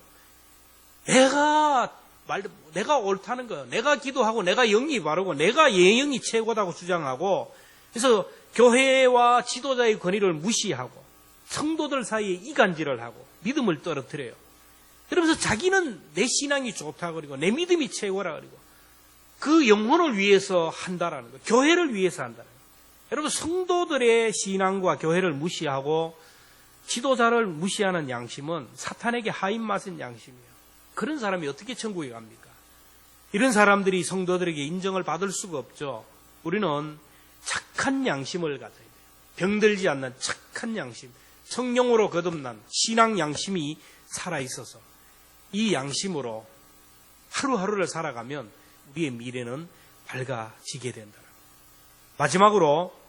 내가 옳다는 거예요. 내가 기도하고 내가 영이 바르고 내가 예영이 최고다고 주장하고 그래서 교회와 지도자의 권위를 무시하고 성도들 사이에 이간질을 하고 믿음을 떨어뜨려요. 그러면서 자기는 내 신앙이 좋다 그리고 내 믿음이 최고라 그리고 그 영혼을 위해서 한다라는 거예요. 교회를 위해서 한다는 거예요. 여러분, 성도들의 신앙과 교회를 무시하고 지도자를 무시하는 양심은 사탄에게 하인 맛은 양심이에요. 그런 사람이 어떻게 천국에 갑니까? 이런 사람들이 성도들에게 인정을 받을 수가 없죠. 우리는 착한 양심을 가져야 돼요. 병들지 않는 착한 양심, 성령으로 거듭난 신앙 양심이 살아있어서 이 양심으로 하루하루를 살아가면 우리의 미래는 밝아지게 된다. 마지막으로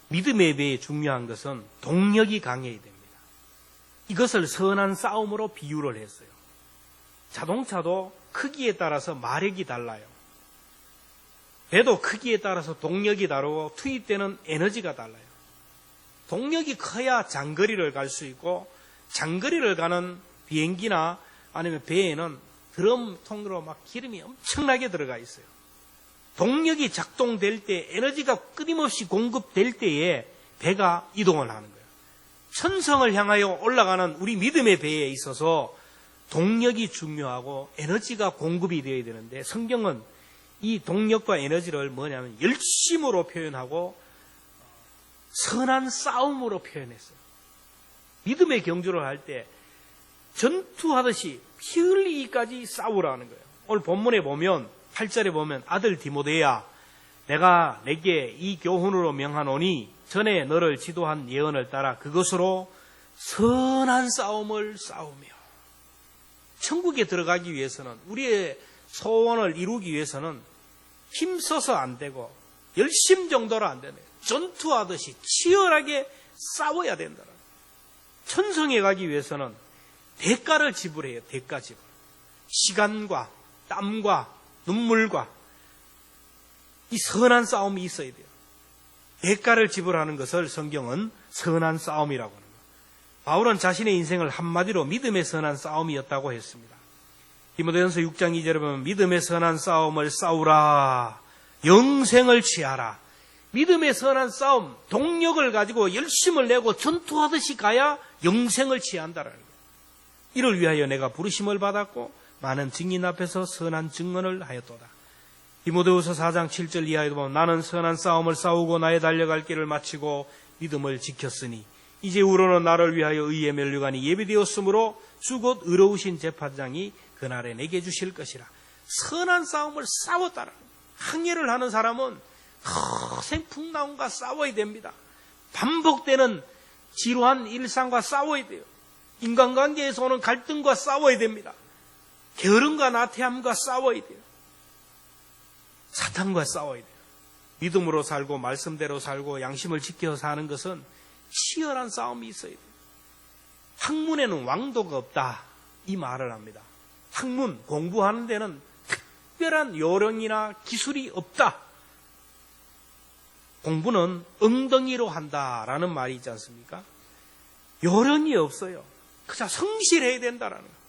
믿음에 비해 중요한 것은 동력이 강해야 됩니다. 이것을 선한 싸움으로 비유를 했어요. 자동차도 크기에 따라서 마력이 달라요. 배도 크기에 따라서 동력이 다르고 투입되는 에너지가 달라요. 동력이 커야 장거리를 갈 수 있고 장거리를 가는 비행기나 아니면 배에는 드럼통으로 막 기름이 엄청나게 들어가 있어요. 동력이 작동될 때 에너지가 끊임없이 공급될 때에 배가 이동을 하는 거예요. 천성을 향하여 올라가는 우리 믿음의 배에 있어서 동력이 중요하고 에너지가 공급이 되어야 되는데 성경은 이 동력과 에너지를 뭐냐면 열심으로 표현하고 선한 싸움으로 표현했어요. 믿음의 경주를 할 때 전투하듯이 피 흘리기까지 싸우라는 거예요. 오늘 본문에 보면 8절에 보면 아들 디모데야 내가 내게 이 교훈으로 명하노니 전에 너를 지도한 예언을 따라 그것으로 선한 싸움을 싸우며 천국에 들어가기 위해서는 우리의 소원을 이루기 위해서는 힘써서 안 되고 열심 정도로 안 되네. 전투하듯이 치열하게 싸워야 된다. 천성에 가기 위해서는 대가를 지불해요. 대가 지불. 시간과 땀과 눈물과 이 선한 싸움이 있어야 돼요. 대가를 지불하는 것을 성경은 선한 싸움이라고 합니다. 바울은 자신의 인생을 한마디로 믿음의 선한 싸움이었다고 했습니다. 디모데전서 6장 2절에 보면 믿음의 선한 싸움을 싸우라. 영생을 취하라. 믿음의 선한 싸움, 동력을 가지고 열심을 내고 전투하듯이 가야 영생을 취한다라는 거예요. 이를 위하여 내가 부르심을 받았고 많은 증인 앞에서 선한 증언을 하였도다. 디모데후서 4장 7절 이하에도 보면 나는 선한 싸움을 싸우고 나의 달려갈 길을 마치고 믿음을 지켰으니 이제후로는 나를 위하여 의의 면류관이 예비되었으므로 주 곧 의로우신 재판장이 그날에 내게 주실 것이라. 선한 싸움을 싸웠다라. 항해를 하는 사람은 생풍나움과 싸워야 됩니다. 반복되는 지루한 일상과 싸워야 돼요. 인간관계에서 오는 갈등과 싸워야 됩니다. 게으름과 나태함과 싸워야 돼요. 사탄과 싸워야 돼요. 믿음으로 살고 말씀대로 살고 양심을 지켜 사는 것은 치열한 싸움이 있어야 돼요. 학문에는 왕도가 없다 이 말을 합니다. 학문 공부하는 데는 특별한 요령이나 기술이 없다. 공부는 엉덩이로 한다라는 말이 있지 않습니까? 요령이 없어요. 그저 성실해야 된다라는 거예요.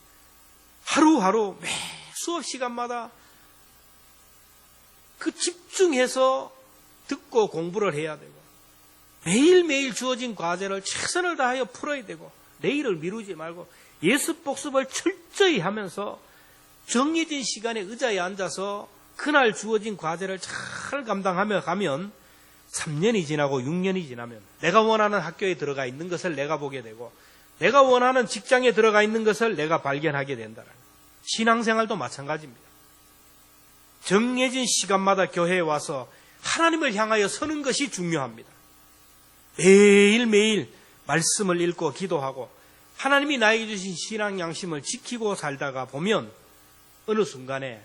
하루하루 매 수업 시간마다 그 집중해서 듣고 공부를 해야 되고 매일매일 주어진 과제를 최선을 다하여 풀어야 되고 내일을 미루지 말고 예습 복습을 철저히 하면서 정해진 시간에 의자에 앉아서 그날 주어진 과제를 잘 감당하며 가면 3년이 지나고 6년이 지나면 내가 원하는 학교에 들어가 있는 것을 내가 보게 되고 내가 원하는 직장에 들어가 있는 것을 내가 발견하게 된다는 거예요. 신앙생활도 마찬가지입니다. 정해진 시간마다 교회에 와서 하나님을 향하여 서는 것이 중요합니다. 매일매일 말씀을 읽고 기도하고 하나님이 나에게 주신 신앙 양심을 지키고 살다가 보면 어느 순간에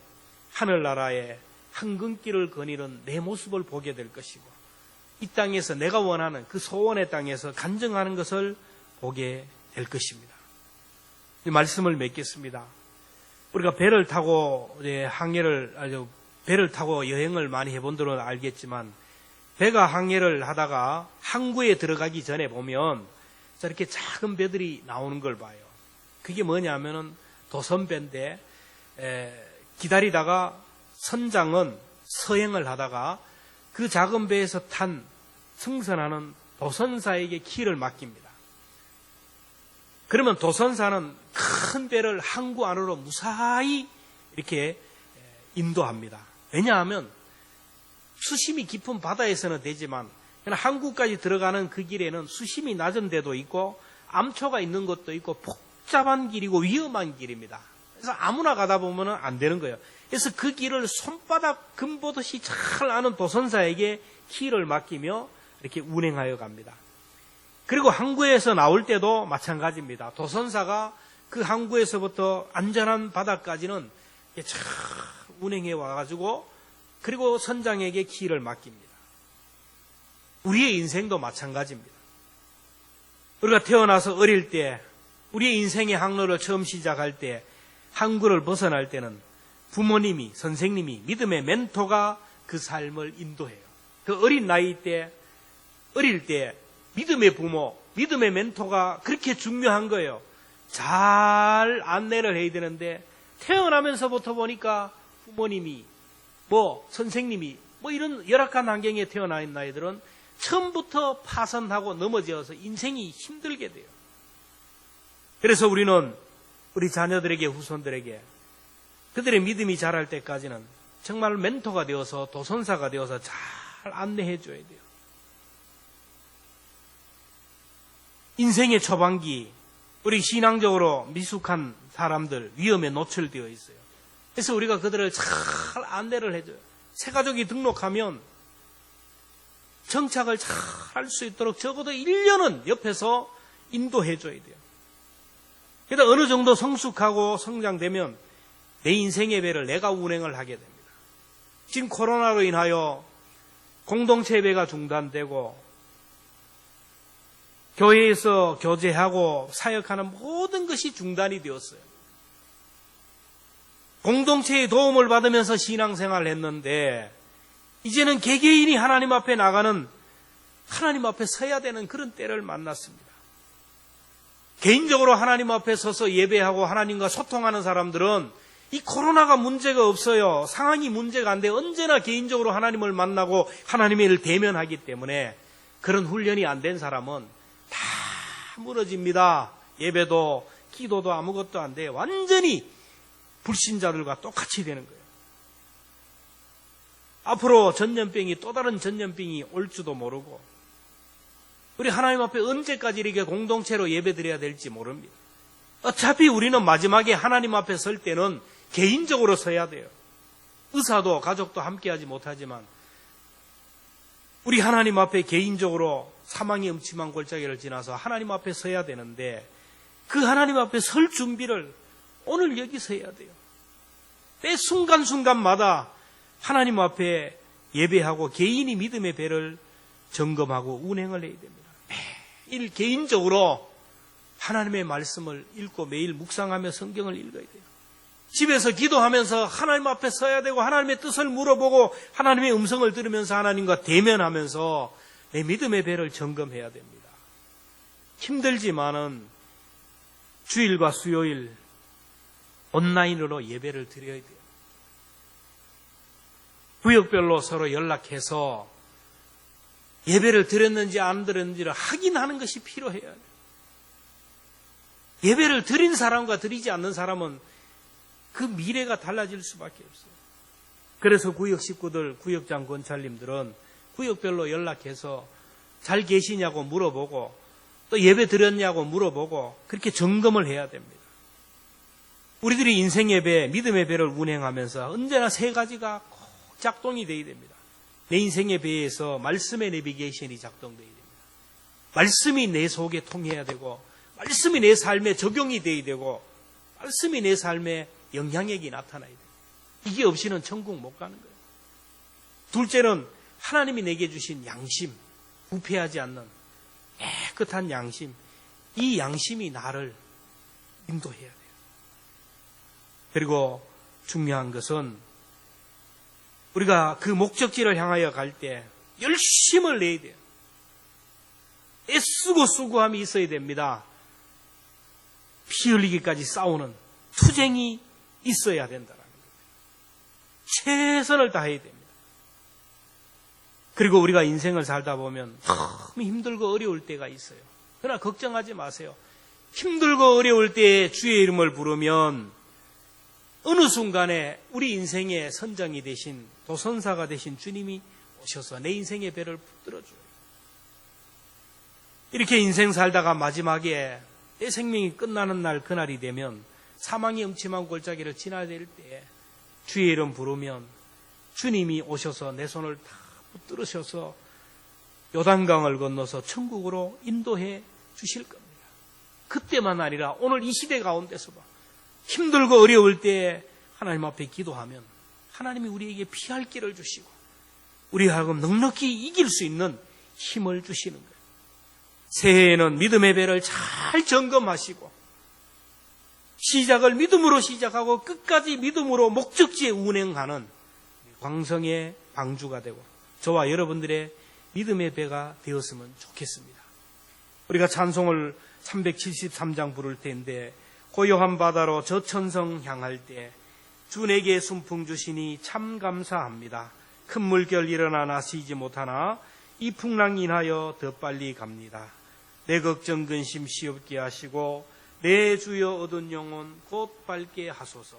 하늘나라의 황금길을 거니는 내 모습을 보게 될 것이고 이 땅에서 내가 원하는 그 소원의 땅에서 간증하는 것을 보게 될 것입니다. 이 말씀을 맺겠습니다. 우리가 배를 타고 배를 타고 여행을 많이 해본 들은 알겠지만 배가 항해를 하다가 항구에 들어가기 전에 보면 저렇게 작은 배들이 나오는 걸 봐요. 그게 뭐냐면은 도선배인데 기다리다가 선장은 서행을 하다가 그 작은 배에서 탄 승선하는 도선사에게 키를 맡깁니다. 그러면 도선사는 큰 배를 항구 안으로 무사히 이렇게 인도합니다. 왜냐하면 수심이 깊은 바다에서는 되지만 항구까지 들어가는 그 길에는 수심이 낮은 데도 있고 암초가 있는 것도 있고 복잡한 길이고 위험한 길입니다. 그래서 아무나 가다 보면 안 되는 거예요. 그래서 그 길을 손바닥 금보듯이 잘 아는 도선사에게 키를 맡기며 이렇게 운행하여 갑니다. 그리고 항구에서 나올 때도 마찬가지입니다. 도선사가 그 항구에서부터 안전한 바다까지는 잘 운행해 와가지고 그리고 선장에게 키를 맡깁니다. 우리의 인생도 마찬가지입니다. 우리가 태어나서 어릴 때 우리의 인생의 항로를 처음 시작할 때 항구를 벗어날 때는 부모님이 선생님이 믿음의 멘토가 그 삶을 인도해요. 그 어린 나이 때 어릴 때 믿음의 부모 믿음의 멘토가 그렇게 중요한 거예요. 잘 안내를 해야 되는데 태어나면서부터 보니까 부모님이 선생님이 이런 열악한 환경에 태어난 아이들은 처음부터 파선하고 넘어져서 인생이 힘들게 돼요. 그래서 우리는 우리 자녀들에게 후손들에게 그들의 믿음이 자랄 때까지는 정말 멘토가 되어서 도선사가 되어서 잘 안내해 줘야 돼요. 인생의 초반기 우리 신앙적으로 미숙한 사람들 위험에 노출되어 있어요. 그래서 우리가 그들을 잘 안내를 해줘요. 새가족이 등록하면 정착을 잘 할 수 있도록 적어도 1년은 옆에서 인도해줘야 돼요. 그러다 어느 정도 성숙하고 성장되면 내 인생의 배를 내가 운행을 하게 됩니다. 지금 코로나로 인하여 공동체 예배가 중단되고 교회에서 교제하고 사역하는 모든 것이 중단이 되었어요. 공동체의 도움을 받으면서 신앙생활을 했는데 이제는 개개인이 하나님 앞에 나가는 하나님 앞에 서야 되는 그런 때를 만났습니다. 개인적으로 하나님 앞에 서서 예배하고 하나님과 소통하는 사람들은 이 코로나가 문제가 없어요. 상황이 문제가 안 돼. 언제나 개인적으로 하나님을 만나고 하나님의 일을 대면하기 때문에 그런 훈련이 안 된 사람은 다 무너집니다. 예배도 기도도 아무것도 안 돼. 완전히 불신자들과 똑같이 되는 거예요. 앞으로 전염병이 또 다른 전염병이 올지도 모르고 우리 하나님 앞에 언제까지 이렇게 공동체로 예배드려야 될지 모릅니다. 어차피 우리는 마지막에 하나님 앞에 설 때는 개인적으로 서야 돼요. 의사도 가족도 함께하지 못하지만 우리 하나님 앞에 개인적으로 사망의 음침한 골짜기를 지나서 하나님 앞에 서야 되는데 그 하나님 앞에 설 준비를 오늘 여기서 해야 돼요. 매 순간순간마다 하나님 앞에 예배하고 개인이 믿음의 배를 점검하고 운행을 해야 됩니다. 매일 개인적으로 하나님의 말씀을 읽고 매일 묵상하며 성경을 읽어야 돼요. 집에서 기도하면서 하나님 앞에 서야 되고 하나님의 뜻을 물어보고 하나님의 음성을 들으면서 하나님과 대면하면서 내 믿음의 배를 점검해야 됩니다. 힘들지만은 주일과 수요일 온라인으로 예배를 드려야 돼요. 구역별로 서로 연락해서 예배를 드렸는지 안 드렸는지를 확인하는 것이 필요해요. 예배를 드린 사람과 드리지 않는 사람은 그 미래가 달라질 수밖에 없어요. 그래서 구역 식구들, 구역장 권찰님들은 구역별로 연락해서 잘 계시냐고 물어보고 또 예배 드렸냐고 물어보고 그렇게 점검을 해야 됩니다. 우리들이 인생 예배, 믿음의 배를 운행하면서 언제나 세 가지가 꼭 작동이 되어야 됩니다. 내 인생의 배에서 말씀의 내비게이션이 작동되어야 됩니다. 말씀이 내 속에 통해야 되고 말씀이 내 삶에 적용이 되어야 되고 말씀이 내 삶에 영향력이 나타나야 돼요. 이게 없이는 천국 못 가는 거예요. 둘째는 하나님이 내게 주신 양심, 부패하지 않는 깨끗한 양심, 이 양심이 나를 인도해야 돼요. 그리고 중요한 것은 우리가 그 목적지를 향하여 갈 때 열심을 내야 돼요. 애쓰고 수고함이 있어야 됩니다. 피 흘리기까지 싸우는 투쟁이 있어야 된다는 거예요. 최선을 다해야 됩니다. 그리고 우리가 인생을 살다 보면 너무 힘들고 어려울 때가 있어요. 그러나 걱정하지 마세요. 힘들고 어려울 때에 주의 이름을 부르면 어느 순간에 우리 인생의 선장이 되신 도선사가 되신 주님이 오셔서 내 인생의 배를 붙들어줘요. 이렇게 인생 살다가 마지막에 내 생명이 끝나는 날 그날이 되면 사망의 음침한 골짜기를 지나야 될 때 주의 이름 부르면 주님이 오셔서 내 손을 다 붙들으셔서 요단강을 건너서 천국으로 인도해 주실 겁니다. 그때만 아니라 오늘 이 시대 가운데서도 힘들고 어려울 때 하나님 앞에 기도하면 하나님이 우리에게 피할 길을 주시고 우리 하여금 넉넉히 이길 수 있는 힘을 주시는 거예요. 새해에는 믿음의 배를 잘 점검하시고 시작을 믿음으로 시작하고 끝까지 믿음으로 목적지에 운행하는 광성의 방주가 되고 저와 여러분들의 믿음의 배가 되었으면 좋겠습니다. 우리가 찬송을 373장 부를 텐데 고요한 바다로 저천성 향할 때 주 내게 순풍 주시니 참 감사합니다. 큰 물결 일어나 나서지 못하나 이 풍랑 인하여 더 빨리 갑니다. 내 걱정 근심 시없게 하시고 내 주여 얻은 영혼 곧 밝게 하소서.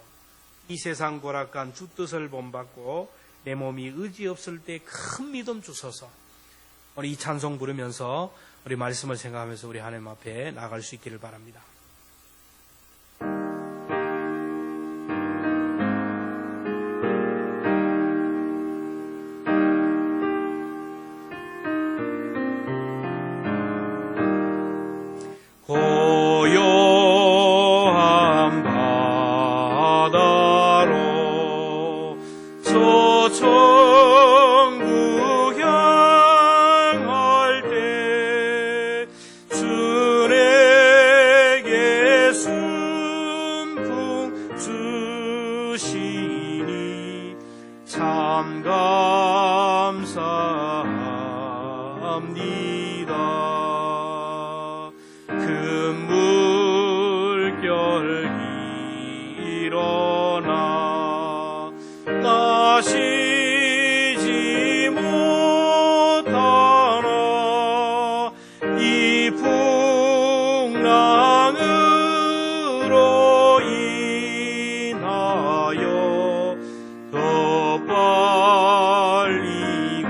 이 세상 고락간 주 뜻을 본받고 내 몸이 의지 없을 때 큰 믿음 주소서. 우리 이 찬송 부르면서 우리 말씀을 생각하면서 우리 하나님 앞에 나갈 수 있기를 바랍니다.
고요한 바다로 저천국 향할 때 주 내게 순풍 주시니 참 감사합니다. 큰 물결 일어나 나시지 못하나 이 풍랑으로 인하여 더 빨리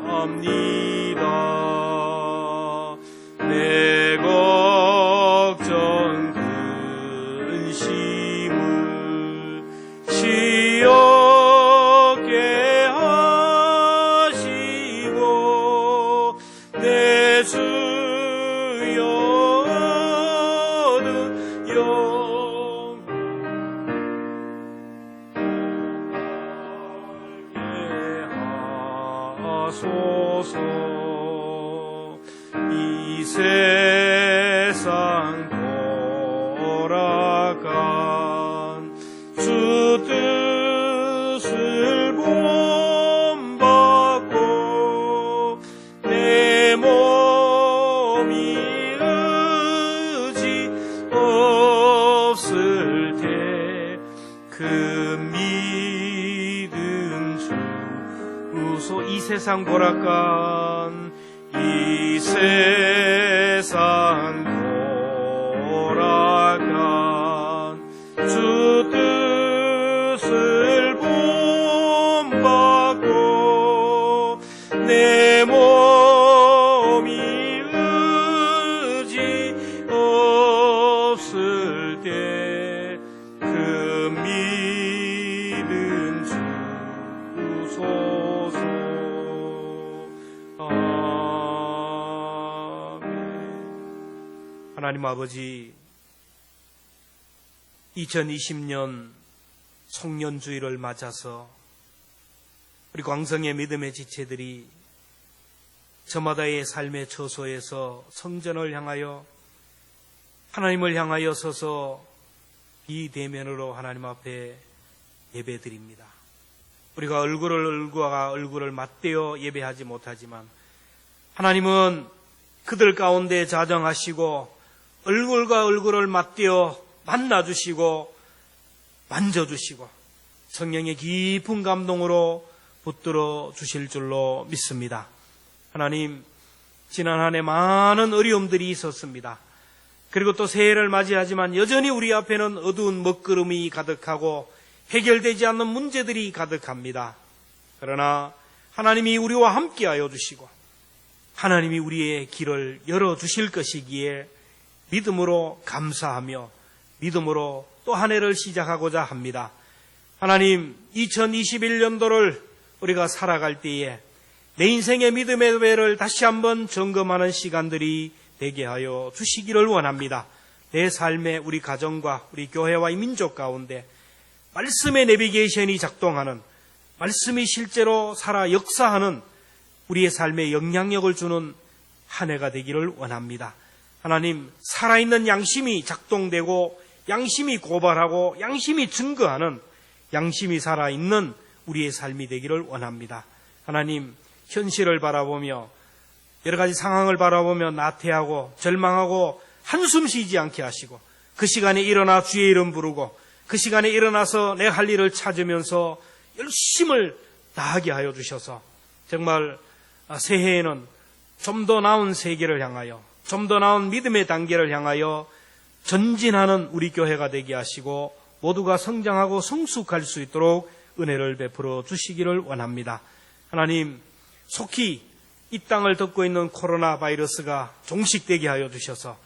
갑니다. 내 걱정 근심을 시없게 하시고 내 주여 얻은 영혼 하소서. 이 세상 돌아간
이 세상 보락간
이 세상 돌아간 주 뜻을 본받고 내 몸이 의지 없을 때 그 믿음 주소서.
하나님 아버지, 2020년 송년주일을 맞아서 우리 광성의 믿음의 지체들이 저마다의 삶의 처소에서 성전을 향하여 하나님을 향하여 서서 비대면으로 하나님 앞에 예배드립니다. 우리가 얼굴과 얼굴을 맞대어 예배하지 못하지만 하나님은 그들 가운데 자정하시고 얼굴과 얼굴을 맞대어 만나주시고 만져주시고 성령의 깊은 감동으로 붙들어 주실 줄로 믿습니다. 하나님, 지난 한 해 많은 어려움들이 있었습니다. 그리고 또 새해를 맞이하지만 여전히 우리 앞에는 어두운 먹구름이 가득하고 해결되지 않는 문제들이 가득합니다. 그러나 하나님이 우리와 함께하여 주시고 하나님이 우리의 길을 열어주실 것이기에 믿음으로 감사하며 믿음으로 또 한 해를 시작하고자 합니다. 하나님, 2021년도를 우리가 살아갈 때에 내 인생의 믿음의 배를 다시 한번 점검하는 시간들이 되게 하여 주시기를 원합니다. 내 삶의 우리 가정과 우리 교회와 이 민족 가운데 말씀의 내비게이션이 작동하는, 말씀이 실제로 살아 역사하는 우리의 삶에 영향력을 주는 한 해가 되기를 원합니다. 하나님, 살아있는 양심이 작동되고 양심이 고발하고 양심이 증거하는, 양심이 살아있는 우리의 삶이 되기를 원합니다. 하나님, 현실을 바라보며 여러 가지 상황을 바라보며 나태하고 절망하고 한숨 쉬지 않게 하시고 그 시간에 일어나 주의 이름 부르고 그 시간에 일어나서 내 할 일을 찾으면서 열심을 다하게 하여 주셔서 정말 새해에는 좀 더 나은 세계를 향하여, 좀 더 나은 믿음의 단계를 향하여 전진하는 우리 교회가 되게 하시고 모두가 성장하고 성숙할 수 있도록 은혜를 베풀어 주시기를 원합니다. 하나님, 속히 이 땅을 덮고 있는 코로나 바이러스가 종식되게 하여 주셔서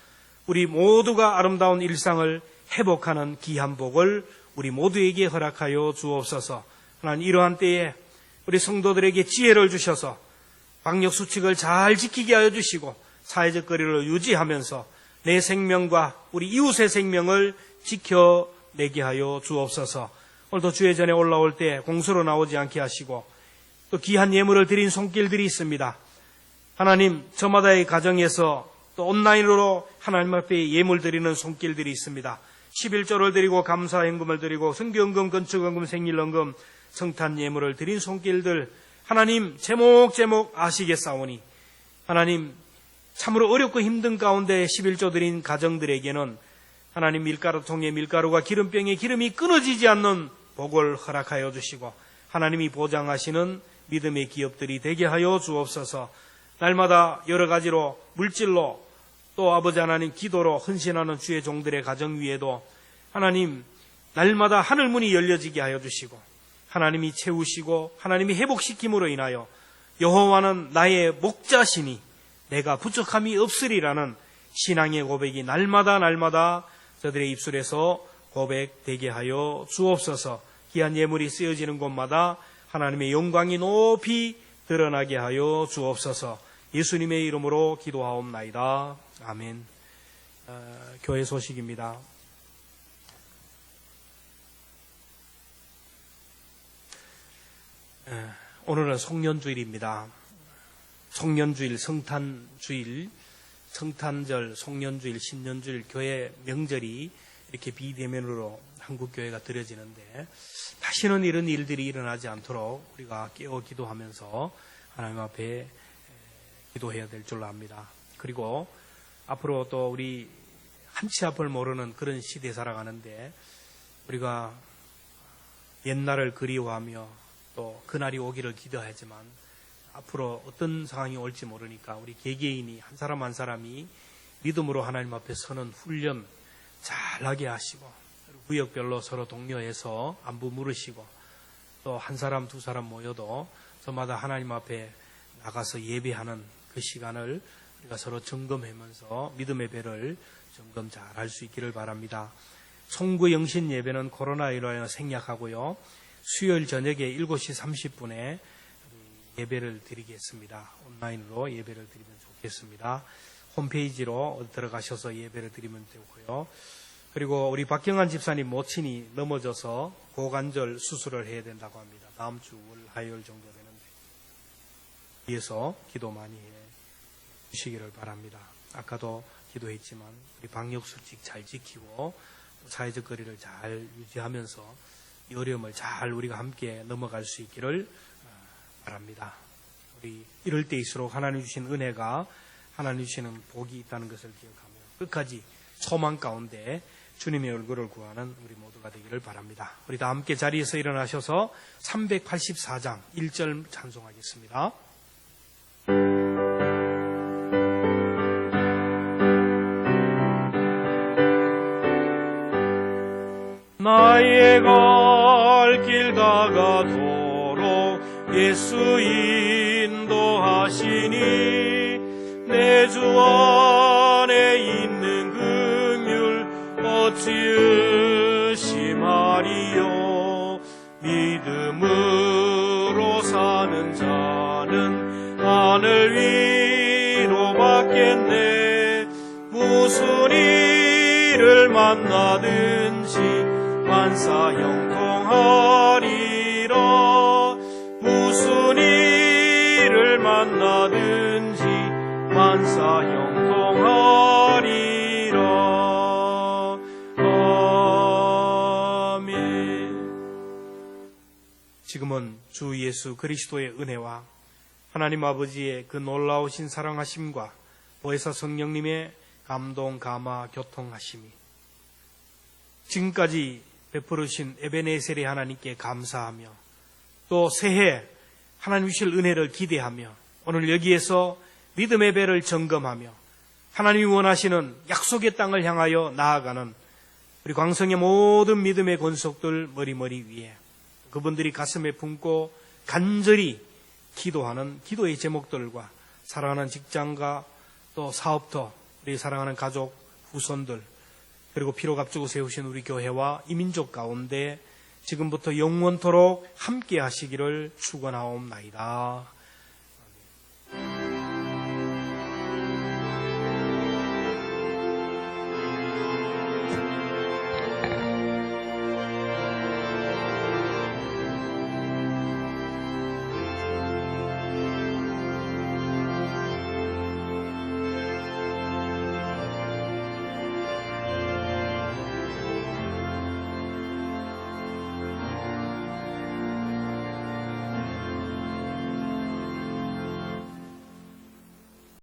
우리 모두가 아름다운 일상을 회복하는 귀한 복을 우리 모두에게 허락하여 주옵소서. 하나님, 이러한 때에 우리 성도들에게 지혜를 주셔서 방역수칙을 잘 지키게 하여 주시고 사회적 거리를 유지하면서 내 생명과 우리 이웃의 생명을 지켜내게 하여 주옵소서. 오늘도 주의 전에 올라올 때 공수로 나오지 않게 하시고 또 귀한 예물을 드린 손길들이 있습니다. 하나님, 저마다의 가정에서 또 온라인으로 하나님 앞에 예물 드리는 손길들이 있습니다. 11조를 드리고 감사헌금을 드리고 성교헌금, 건축헌금, 생일헌금, 성탄 예물을 드린 손길들 하나님 제목 아시겠사오니 하나님, 참으로 어렵고 힘든 가운데 11조 드린 가정들에게는 하나님 밀가루통에 밀가루가 기름병에 기름이 끊어지지 않는 복을 허락하여 주시고 하나님이 보장하시는 믿음의 기업들이 되게 하여 주옵소서. 날마다 여러 가지로 물질로 또 아버지 하나님 기도로 헌신하는 주의 종들의 가정 위에도 하나님 날마다 하늘문이 열려지게 하여 주시고 하나님이 채우시고 하나님이 회복시킴으로 인하여 여호와는 나의 목자시니 내가 부족함이 없으리라는 신앙의 고백이 날마다 저들의 입술에서 고백되게 하여 주옵소서. 귀한 예물이 쓰여지는 곳마다 하나님의 영광이 높이 드러나게 하여 주옵소서. 예수님의 이름으로 기도하옵나이다. 아멘. 교회 소식입니다. 오늘은 송년주일입니다. 송년주일, 성탄주일, 성탄절, 송년주일, 신년주일, 교회 명절이 이렇게 비대면으로 한국교회가 드려지는데 다시는 이런 일들이 일어나지 않도록 우리가 깨어 기도하면서 하나님 앞에 기도해야 될 줄로 압니다. 그리고 앞으로 또 우리 한치 앞을 모르는 그런 시대에 살아가는데 우리가 옛날을 그리워하며 또 그날이 오기를 기도하지만 앞으로 어떤 상황이 올지 모르니까 우리 개개인이 한 사람 한 사람이 믿음으로 하나님 앞에 서는 훈련 잘하게 하시고, 구역별로 서로 독려해서 안부 물으시고, 또 한 사람 두 사람 모여도 저마다 하나님 앞에 나가서 예배하는 그 시간을 우리가 서로 점검하면서 믿음의 배를 점검 잘 할 수 있기를 바랍니다. 송구 영신 예배는 코로나19로 인해 생략하고요. 수요일 저녁에 7시 30분에 예배를 드리겠습니다. 온라인으로 예배를 드리면 좋겠습니다. 홈페이지로 들어가셔서 예배를 드리면 되고요. 그리고 우리 박경환 집사님 모친이 넘어져서 고관절 수술을 해야 된다고 합니다. 다음 주 화요일 정도 되는데 위에서 기도 많이 해 주시기를 바랍니다. 아까도 기도했지만 우리 방역수칙 잘 지키고 사회적 거리를 잘 유지하면서 이 어려움을 잘 우리가 함께 넘어갈 수 있기를 바랍니다. 우리 이럴 때일수록 하나님 주신 은혜가, 하나님 주시는 복이 있다는 것을 기억하며 끝까지 소망 가운데 주님의 얼굴을 구하는 우리 모두가 되기를 바랍니다. 우리 다 함께 자리에서 일어나셔서 384장 1절 찬송하겠습니다.
나의 갈 길 다가도록 예수 인도하시니 내 주 안에 있는 긍휼 어찌 의심하리요. 믿음으로 사는 자는 하늘 위로 받겠네. 무슨 일을 만나든지 만사 형통하리라. 무슨 일을 만나든지 만사 형통하리라. 아멘.
지금은 주 예수 그리스도의 은혜와 하나님 아버지의 그 놀라우신 사랑하심과 보혜사 성령님의 감동, 감화, 교통하심이 지금까지 베풀으신 에베네셀의 하나님께 감사하며 또 새해 하나님 주실 은혜를 기대하며 오늘 여기에서 믿음의 배를 점검하며 하나님이 원하시는 약속의 땅을 향하여 나아가는 우리 광성의 모든 믿음의 권속들 머리머리 위에 그분들이 가슴에 품고 간절히 기도하는 기도의 제목들과 사랑하는 직장과 또 사업터, 우리 사랑하는 가족, 후손들, 그리고 피로 값주고 세우신 우리 교회와 이민족 가운데 지금부터 영원토록 함께 하시기를 축원하옵나이다.